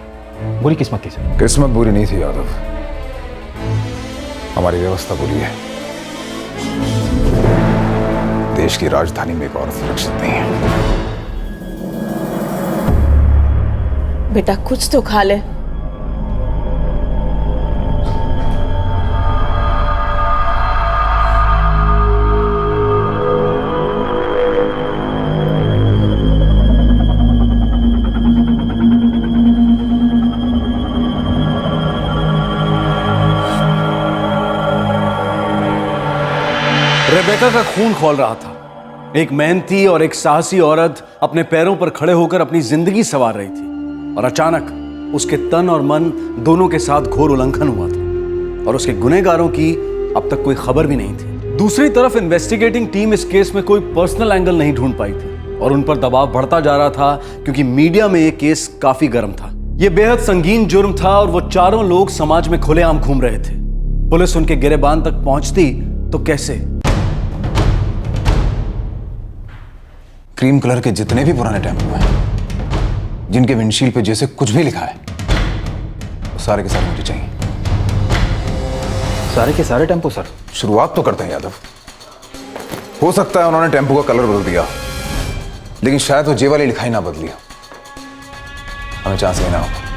बुरी किस्मत थी सर। किस्मत बुरी नहीं थी यादव, हमारी व्यवस्था बुरी है। देश की राजधानी में एक औरत सुरक्षित नहीं है। बेटा कुछ तो खा ले। रेबेका का खून खौल रहा था। एक मेहनती और एक साहसी औरत अपने पैरों पर खड़े होकर अपनी जिंदगी संवार रही थी और अचानक उसके तन और मन दोनों के साथ घोर उल्लंघन हुआ था और उसके गुनहगारों की अब तक कोई खबर भी नहीं थी। दूसरी तरफ इन्वेस्टिगेटिंग टीम इस केस में कोई पर्सनल एंगल नहीं ढूंढ पाई थी और उन पर दबाव बढ़ता जा रहा था क्योंकि मीडिया में यह केस काफी गर्म था। यह बेहद संगीन जुर्म था और वो चारों लोग समाज में खुलेआम घूम रहे थे। पुलिस उनके गिरेबान तक पहुंचती तो कैसे? क्रीम कलर के जितने भी पुराने टेम्पो हैं जिनके विंडशील्ड पे जैसे कुछ भी लिखा है वो सारे के सारे मुझे चाहिए। सारे के सारे टेम्पो सर? शुरुआत तो करते हैं यादव। हो सकता है उन्होंने टेम्पो का कलर बदल दिया, लेकिन शायद वो जे वाली लिखाई ना बदली हो। हमें चांस लेना होगा।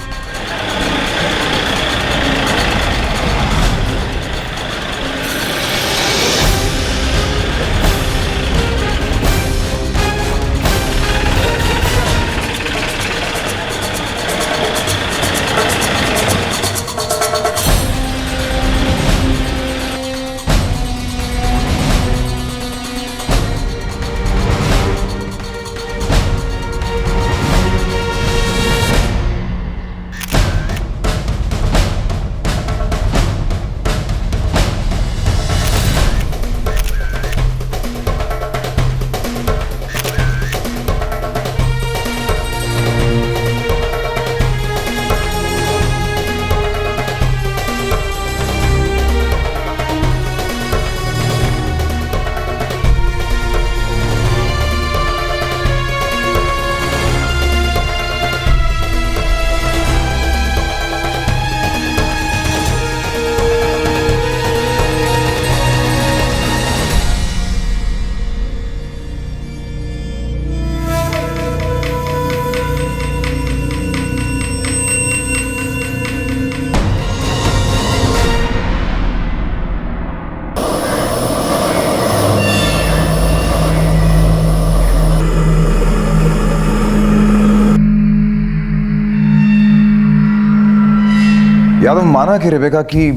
यादव माना कि रेबेका की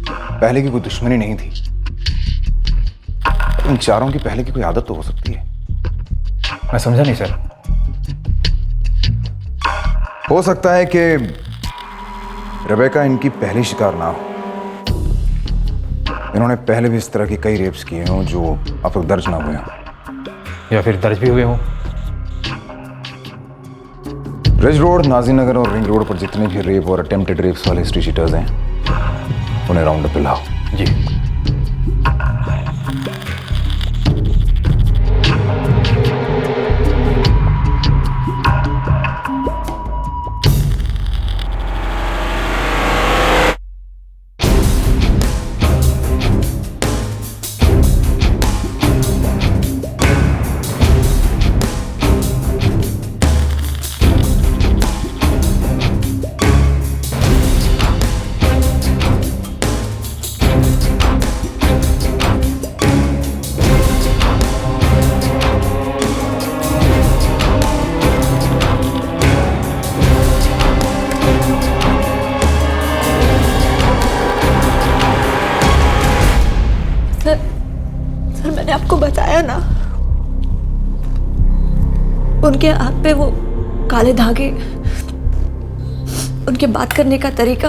पहले की कोई दुश्मनी नहीं थी, इन चारों की पहले की कोई आदत तो हो सकती है। मैं समझा नहीं सर। हो सकता है कि रेबेका इनकी पहली शिकार ना हो। इन्होंने पहले भी इस तरह की कई रेप्स किए हों जो अब तक दर्ज ना हुए हों, या फिर दर्ज भी हुए हों। रिज रोड, नाजीनगर और रिंग रोड पर जितने भी रेप और अटेम्प्टेड रेप्स वाले हिस्ट्री शीटर्स हैं उन्हें राउंड अप पे लाओ। जी। सर मैंने आपको बताया ना, उनके हाथ पे वो काले धागे, उनके बात करने का तरीका।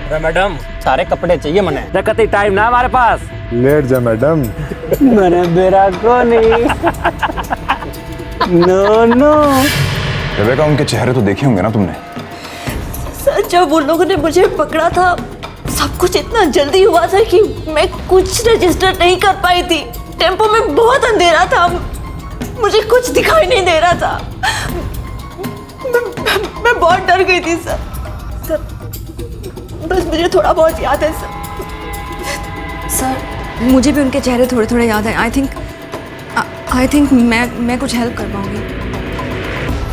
अरे मैडम सारे कपड़े चाहिए मने रखते टाइम ना हमारे पास। लेट जा मैडम। मने बेरा को नहीं। No no. रेबेका, उनके चेहरे तो देखे होंगे ना तुमने? सर जब उन लोगों ने मुझे पकड़ा था सब कुछ इतना जल्दी हुआ था कि मैं कुछ रजिस्टर नहीं कर पाई थी। टेम्पो में बहुत अंधेरा था, मुझे कुछ दिखाई नहीं दे रहा था। मैं बहुत डर गई थी सर। बस मुझे थोड़ा बहुत याद है सर मुझे भी उनके चेहरे थोड़े थोड़े याद हैं। आई थिंक मैं कुछ हेल्प कर पाऊंगी।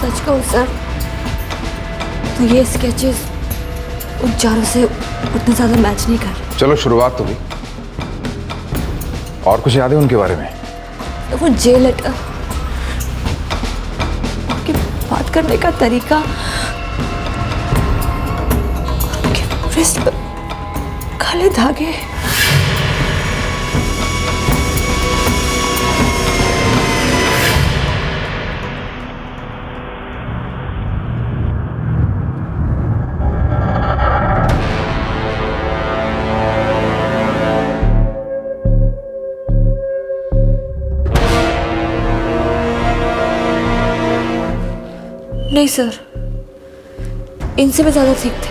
सच कहूँ सर तो ये स्केचेस उन चारों से उतना ज्यादा मैच नहीं कर। चलो शुरुआत तो हुई, और कुछ याद है उनके बारे में? वो जे लेटर, उनकी बात करने का तरीका, उनके रिस्ट पर काले धागे, नहीं सर, इनसे भी ज़्यादा ठीक थे।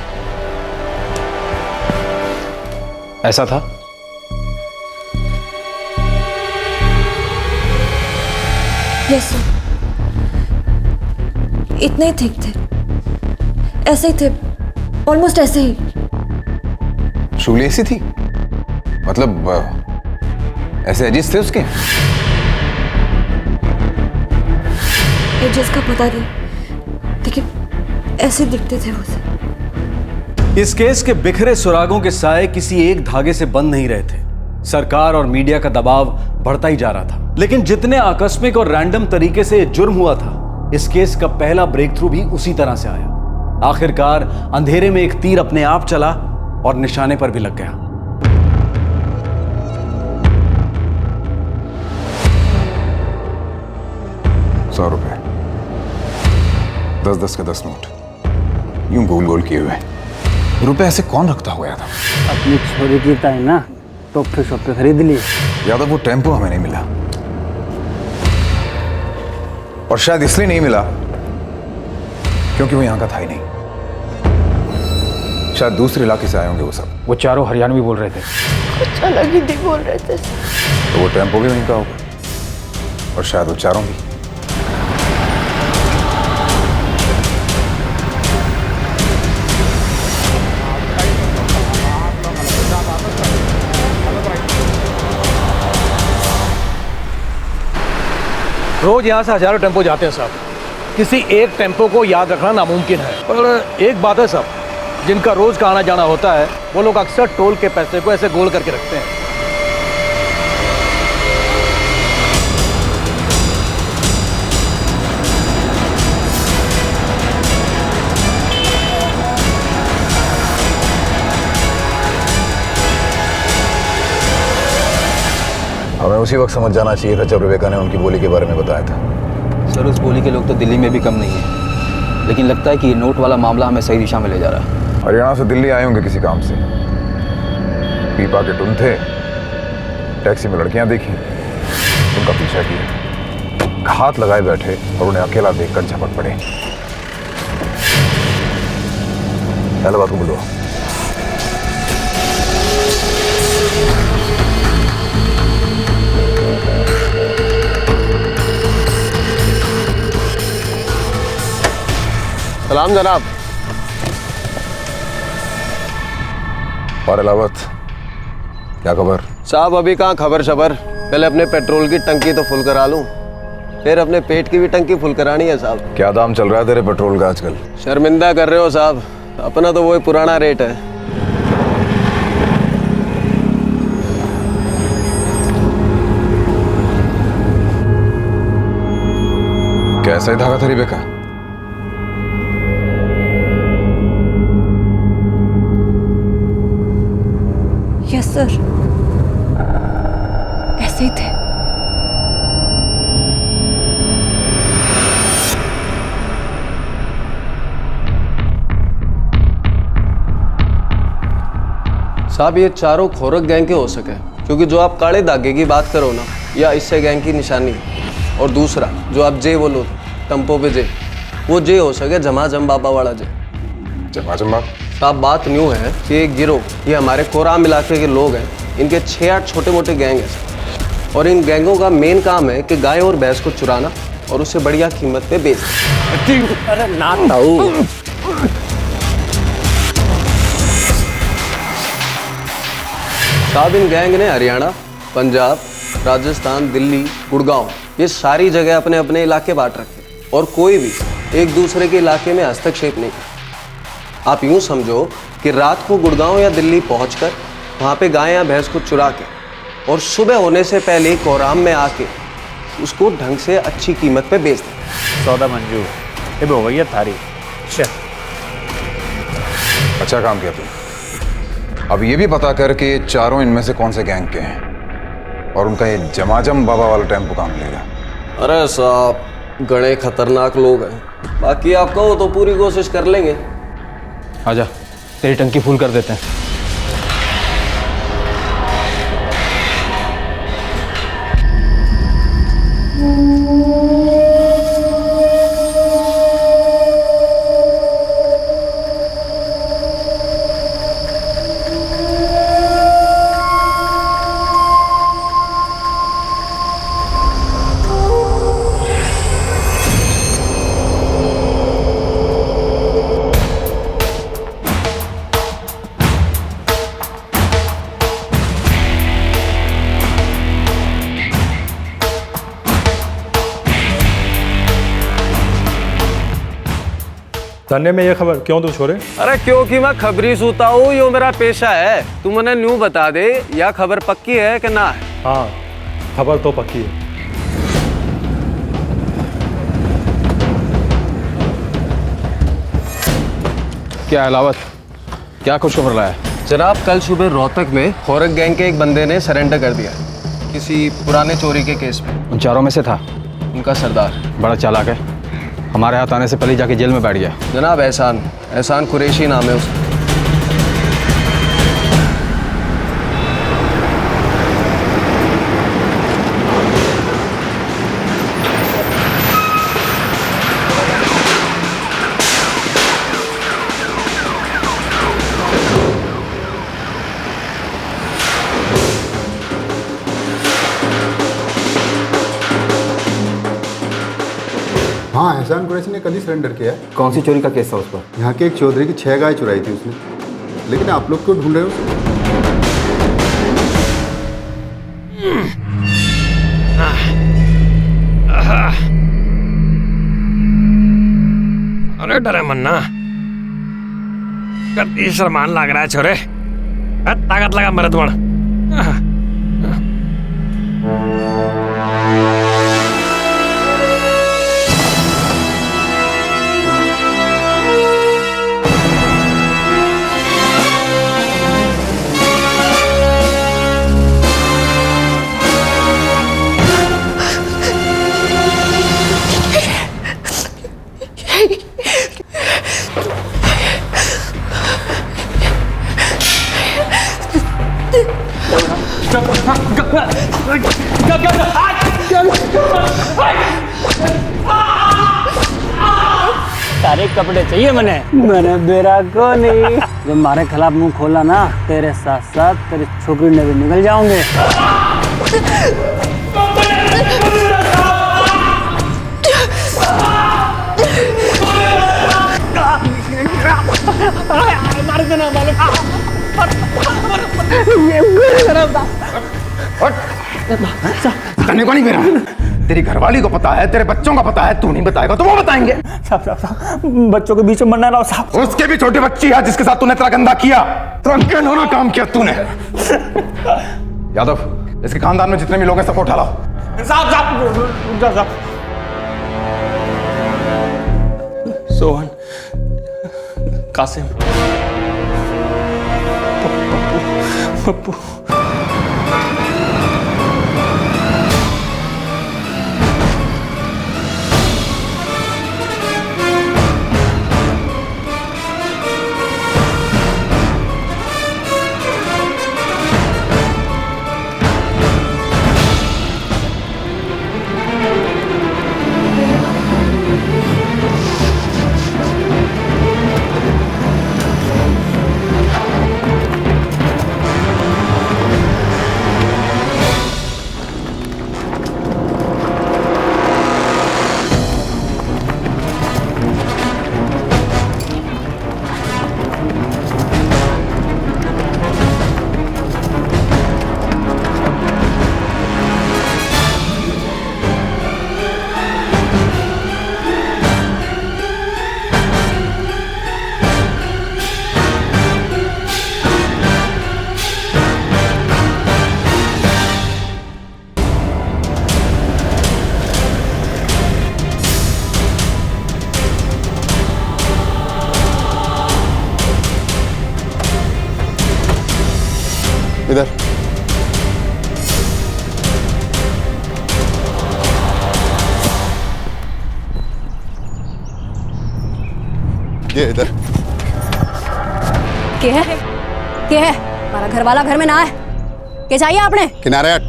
ऐसा था? यस सर, इतने ही ठीक थे, ऐसे ही थे, ऑलमोस्ट ऐसे ही। शूली ऐसी थी? मतलब ऐसे एजिस थे उसके? एजेस का पता नहीं, लेकिन ऐसे दिखते थे वो सब। इस केस के बिखरे सुरागों के साए किसी एक धागे से बंद नहीं रहे थे। सरकार और मीडिया का दबाव बढ़ता ही जा रहा था, लेकिन जितने आकस्मिक और रैंडम तरीके से जुर्म हुआ था, इस केस का पहला ब्रेक थ्रू भी उसी तरह से आया। आखिरकार अंधेरे में एक तीर अपने आप चला और निशाने पर भी लग गया। ₹100, 10-10 के 10 नोट, यूं गोल गोल किए हुए। रुपए ऐसे कौन रखता हुआ था? अपनी छोरी की है ना, तो फिर शॉप खरीद लिए। यादव वो टेम्पो हमें नहीं मिला, और शायद इसलिए नहीं मिला क्योंकि वो यहां का था ही नहीं। शायद दूसरे इलाके से आए होंगे वो सब। वो चारों हरियाणवी बोल रहे थे। कुछ अलग ही बोल रहे थे। तो वो टेम्पो भी वहीं का होगा, और शायद वो चारों भी। रोज यहाँ से हजारों टेम्पो जाते हैं साहब, किसी एक टेम्पो को याद रखना नामुमकिन है। पर एक बात है साहब, जिनका रोज का आना जाना होता है, वो लोग अक्सर टोल के पैसे को ऐसे गोल करके रखते हैं। हमें उसी वक्त समझ जाना चाहिए था जब रेबेका ने उनकी बोली के बारे में बताया था। सर, उस बोली के लोग तो दिल्ली में भी कम नहीं है, लेकिन लगता है कि ये नोट वाला मामला हमें सही दिशा में ले जा रहा है। हरियाणा से दिल्ली आए होंगे किसी काम से, पीपा के टुन थे, टैक्सी में लड़कियां देखी, उनका पीछा किया, घात लगाए बैठे और उन्हें अकेला देखकर झपट पड़े। पहले बात को बोलो। सलाम जनाब। और अलावत, क्या खबर? साहब अभी कहाँ खबर शबर, पहले अपने पेट्रोल की टंकी तो फुल करा लूं, फिर अपने पेट की भी टंकी फुल करानी है साहब। क्या दाम चल रहा है तेरे पेट्रोल का आजकल? शर्मिंदा कर रहे हो साहब, अपना तो वही पुराना रेट है। कैसा ही धागा था रेबेका? यस सर, ऐसे ही थे। साहब ये चारों खोरक गैंग के हो सके, क्योंकि जो आप काले धागे की बात करो ना, या इससे गैंग की निशानी, और दूसरा जो आप जे बोलो टम्पो पे जे, वो जे हो सके झमाझम बाबा वाला जे। झमाझम बाबा? साहब बात न्यू है कि एक गिरोह, ये हमारे कोराम इलाके के लोग हैं, इनके 6-8 छोटे मोटे गैंग हैं, और इन गैंगों का मेन काम है कि गाय और भैंस को चुराना और उसे बढ़िया कीमत पे बेचना। अरे ना ताऊ। साहब इन गैंग ने हरियाणा, पंजाब, राजस्थान, दिल्ली, गुड़गांव, ये सारी जगह अपने अपने इलाके बांट रखे, और कोई भी एक दूसरे के इलाके में हस्तक्षेप नहीं करता। आप यूं समझो कि रात को गुड़गांव या दिल्ली पहुंचकर वहां पे गाय या भैंस को चुरा के, और सुबह होने से पहले कोराम में आके उसको ढंग से अच्छी कीमत पे बेच दें। सौदा मंजूर, ये हो गई है थारी। अच्छा काम किया तुम। अब ये भी पता कर कि चारों इनमें से कौन से गैंग के हैं, और उनका ये जमाजम बाबा वाला टेम्पो कहाँ मिलेगा। अरे साहब गणे खतरनाक लोग हैं, बाकी आप कहो तो पूरी कोशिश कर लेंगे। आजा, तेरी टंकी फुल कर देते हैं। धन्य में ये खबर क्यों तू छोड़े? अरे क्योंकि मैं खबरी सूता हूँ, यो मेरा पेशा है। तू मुझे न्यू बता दे, या खबर पक्की है कि ना है? हाँ, खबर तो पक्की है। क्या अलावत, क्या खुशखबर रहा है? जनाब, कल सुबह रोहतक में खोरक गैंग के एक बंदे ने सरेंडर कर दिया किसी पुराने चोरी के केस में। उन चारों में से था उनका सरदार। बड़ा चालाक है, हमारे हाथ आने से पहले जाके जेल में बैठ गया। जनाब एहसान कुरैशी नाम है उसका। हाँ, एहसान कुरैशी ने कल ही सरेंडर किया है। कौन सी चोरी का केस था उस पर? यहाँ के एक चौधरी की 6 गाय चुराई थी उसने। लेकिन आप लोग क्यों ढूंढ रहे हो उसे? अरे डरे मन्ना, कति शर्मान लग रहा है छोरे। ताकत लगा मरद बण। सारे कपड़े चाहिए मैंने बेरा को नहीं। जब हमारे खिलाफ मुंह खोला ना, तेरे साथ साथ तेरी छोकरी ने भी निकल जाओगे। मार देना करने को नहीं मेरा। तेरी घरवाली को पता है, तेरे बच्चों का पता है, तू नहीं बताएगा तो वो बताएंगे। साहब, बच्चों के बीच में मरना रहा साहब। उसके भी छोटी बच्ची है जिसके साथ तूने इतना गंदा किया। घिनौना काम किया तूने। यादव, इसके खानदान में जितने भी लोग हैं सबको उठा लाओ। साहब सोहन, कासिम, पप्पू। इधर ये इधर क्या है? क्या है? हमारा घर वाला घर में ना है। क्या चाहिए आपने? किनारे हट।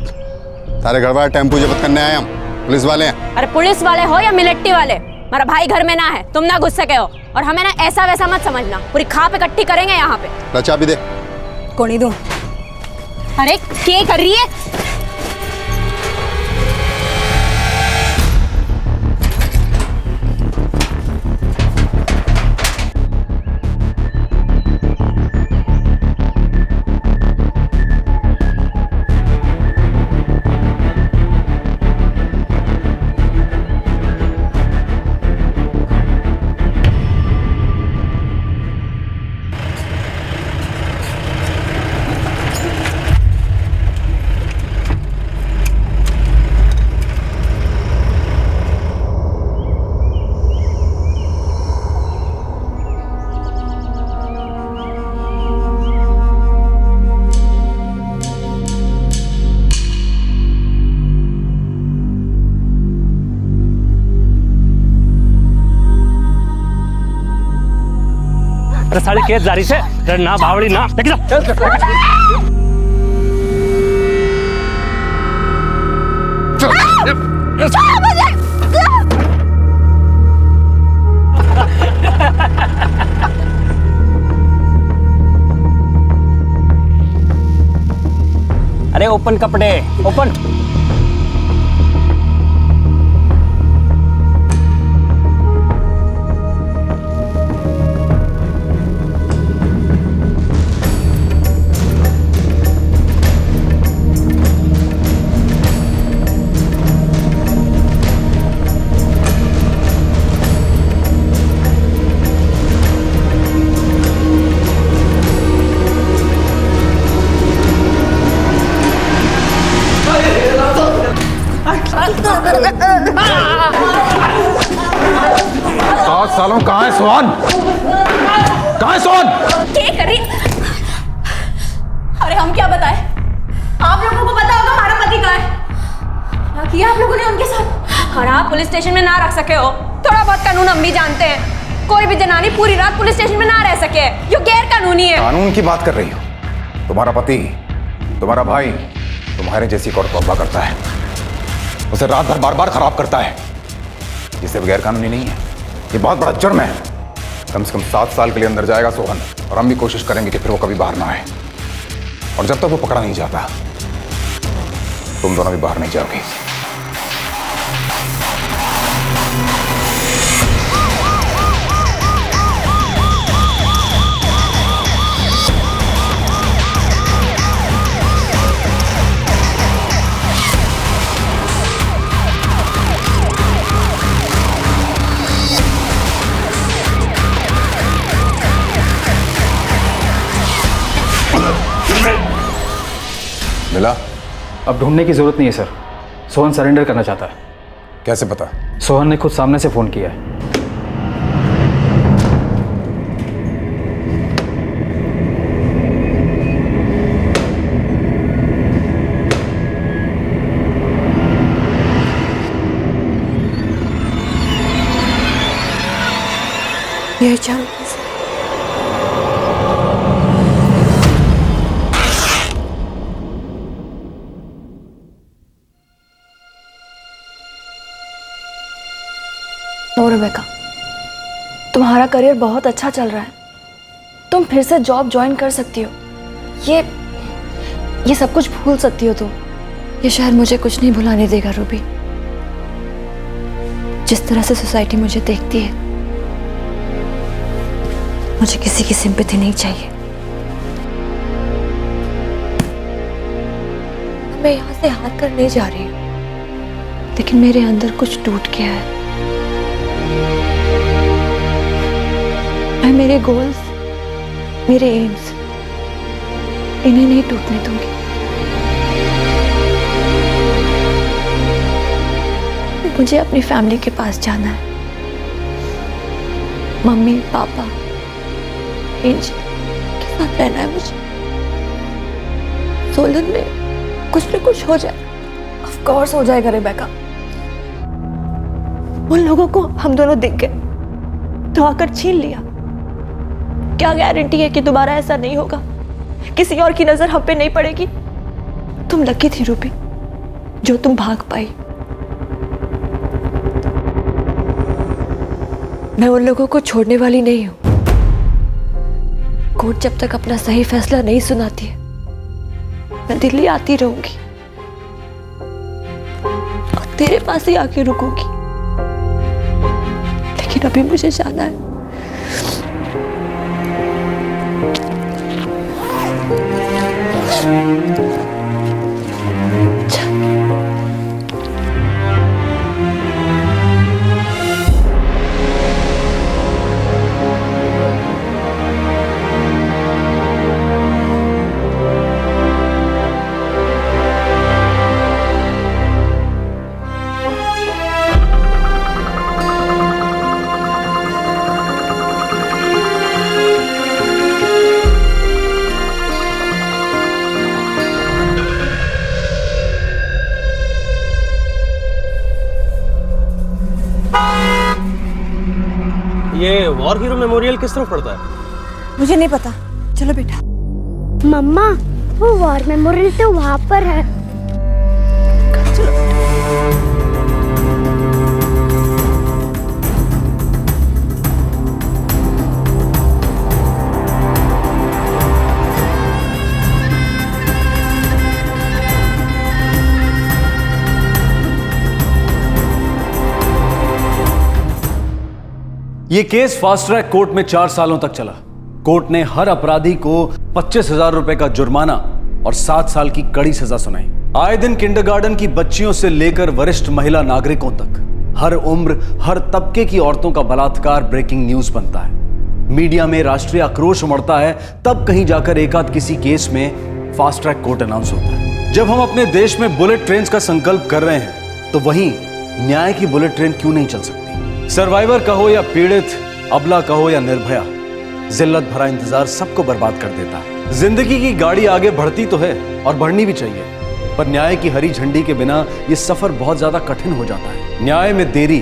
तारे घर वाला टेम्पू जब्त करने आए हम, पुलिस वाले हैं। अरे पुलिस वाले हो या मिलिट्री वाले, हमारा भाई घर में ना है, तुम ना घुस सके हो। और हमें ना ऐसा वैसा मत समझना, पूरी खाप इकट्ठी करेंगे यहाँ पे। रचा भी दे। कौन ही दूं? अरे क्या कर रही है? अरे साली केस जारी से अरे ना भावड़ी ना लेके जा अरे ओपन कपड़े ओपन। सालों कहाँ है सोहन? कहाँ है सोहन? क्या कर रही? अरे हम क्या बताएं? आप लोगों को पता होगा हमारा पति कहाँ है? क्या किया आप लोगों ने उनके साथ? और आप पुलिस स्टेशन में ना रख सके हो। थोड़ा बहुत कानून हम भी जानते हैं। कोई भी जनानी पूरी रात पुलिस स्टेशन में ना रह सके, ये गैर कानूनी है। कानून की बात कर रही हो? तुम्हारा पति, तुम्हारा भाई, तुम्हारे जैसी एक और तौबा करता है, उसे रात भर बार बार खराब करता है। ये सिर्फ गैर कानूनी नहीं है, ये बहुत बड़ा जुर्म है। कम से कम 7 साल के लिए अंदर जाएगा सोहन, और हम भी कोशिश करेंगे कि फिर वो कभी बाहर ना आए। और जब तक वो पकड़ा नहीं जाता, तुम दोनों भी बाहर नहीं जाओगे। मिला? अब ढूंढने की जरूरत नहीं है सर। सोहन सरेंडर करना चाहता है। कैसे पता? सोहन ने खुद सामने से फोन किया है। ये चांद रेबेका, तुम्हारा करियर बहुत अच्छा चल रहा है। तुम फिर से जॉब ज्वाइन कर सकती हो। ये सब कुछ भूल सकती हो तुम। ये शहर मुझे कुछ नहीं भुलाने देगा रूबी। जिस तरह से सोसाइटी मुझे देखती है, मुझे किसी की सिंपैथी नहीं चाहिए। मैं यहाँ से हाथ कर नहीं जा रही हूँ, लेकिन मेरे अंदर कुछ टूट गया है। मैं मेरे गोल्स, मेरे एम्स, इन्हें नहीं टूटने दूंगी। मुझे अपनी फैमिली के पास जाना है। मम्मी, पापा, एंजल के साथ रहना है मुझे। सोलन में कुछ न कुछ हो जाए। ऑफ कोर्स हो जाएगा रेबेका। उन लोगों को हम दोनों दिख गए तो आकर छीन लिया। क्या गारंटी है कि दोबारा ऐसा नहीं होगा? किसी और की नजर हम पे नहीं पड़ेगी। तुम लकी थी रूबी, जो तुम भाग पाई। मैं उन लोगों को छोड़ने वाली नहीं हूं। कोर्ट जब तक अपना सही फैसला नहीं सुनाती है, मैं दिल्ली आती रहूंगी और तेरे पास ही आके रुकूंगी। लेकिन अभी मुझे जाना है। ये वॉर हीरो मेमोरियल किस तरफ पड़ता है? मुझे नहीं पता, चलो बेटा। मम्मा वो वॉर मेमोरियल तो वहाँ पर है। ये केस फास्ट ट्रैक कोर्ट में 4 सालों तक चला। कोर्ट ने हर अपराधी को 25,000 रुपए का जुर्माना और 7 साल की कड़ी सजा सुनाई। आए दिन किंडरगार्टन की बच्चियों से लेकर वरिष्ठ महिला नागरिकों तक हर उम्र, हर तबके की औरतों का बलात्कार ब्रेकिंग न्यूज बनता है। मीडिया में राष्ट्रीय आक्रोश उमड़ता है, तब कहीं जाकर एकाध किसी केस में फास्ट ट्रैक कोर्ट अनाउंस होता है। जब हम अपने देश में बुलेट ट्रेन का संकल्प कर रहे हैं, तो वहीं न्याय की बुलेट ट्रेन क्यों नहीं चल सकती? सर्वाइवर कहो या पीड़ित, अबला कहो या निर्भया, जिल्लत भरा इंतजार सबको बर्बाद कर देता है। जिंदगी की गाड़ी आगे बढ़ती तो है और बढ़नी भी चाहिए, पर न्याय की हरी झंडी के बिना यह सफर बहुत ज्यादा कठिन हो जाता है। न्याय में देरी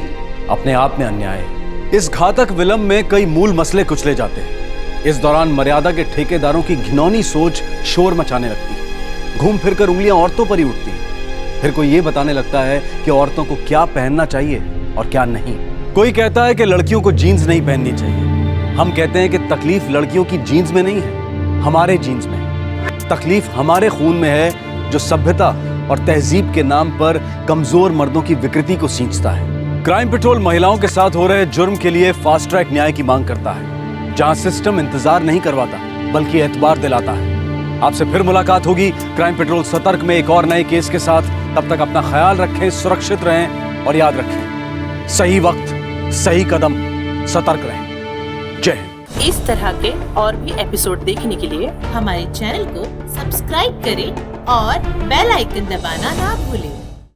अपने आप में अन्याय है। इस घातक विलंब में कई मूल मसले कुचले जाते हैं। इस दौरान मर्यादा के ठेकेदारों की घिनौनी सोच शोर मचाने लगती है। घूम फिरकर उंगलियां औरतों पर ही उठती हैं। फिर कोई ये बताने लगता है कि औरतों को क्या पहनना चाहिए और क्या नहीं। कोई कहता है कि लड़कियों को जीन्स नहीं पहननी चाहिए। हम कहते हैं कि तकलीफ लड़कियों की जीन्स में नहीं है, हमारे जीन्स में। तकलीफ हमारे खून में है, जो सभ्यता और तहजीब के नाम पर कमजोर मर्दों की विकृति को सींचता है। क्राइम पेट्रोल महिलाओं के साथ हो रहे जुर्म के लिए फास्ट ट्रैक न्याय की मांग करता है, जहां सिस्टम इंतजार नहीं करवाता बल्कि एतबार दिलाता है। आपसे फिर मुलाकात होगी क्राइम पेट्रोल सतर्क में एक और नए केस के साथ। तब तक अपना ख्याल रखें, सुरक्षित रहें और याद रखें, सही वक्त सही कदम, सतर्क रहें। जय हिंद। इस तरह के और भी एपिसोड देखने के लिए हमारे चैनल को सब्सक्राइब करें और बेल आइकन दबाना ना भूलें।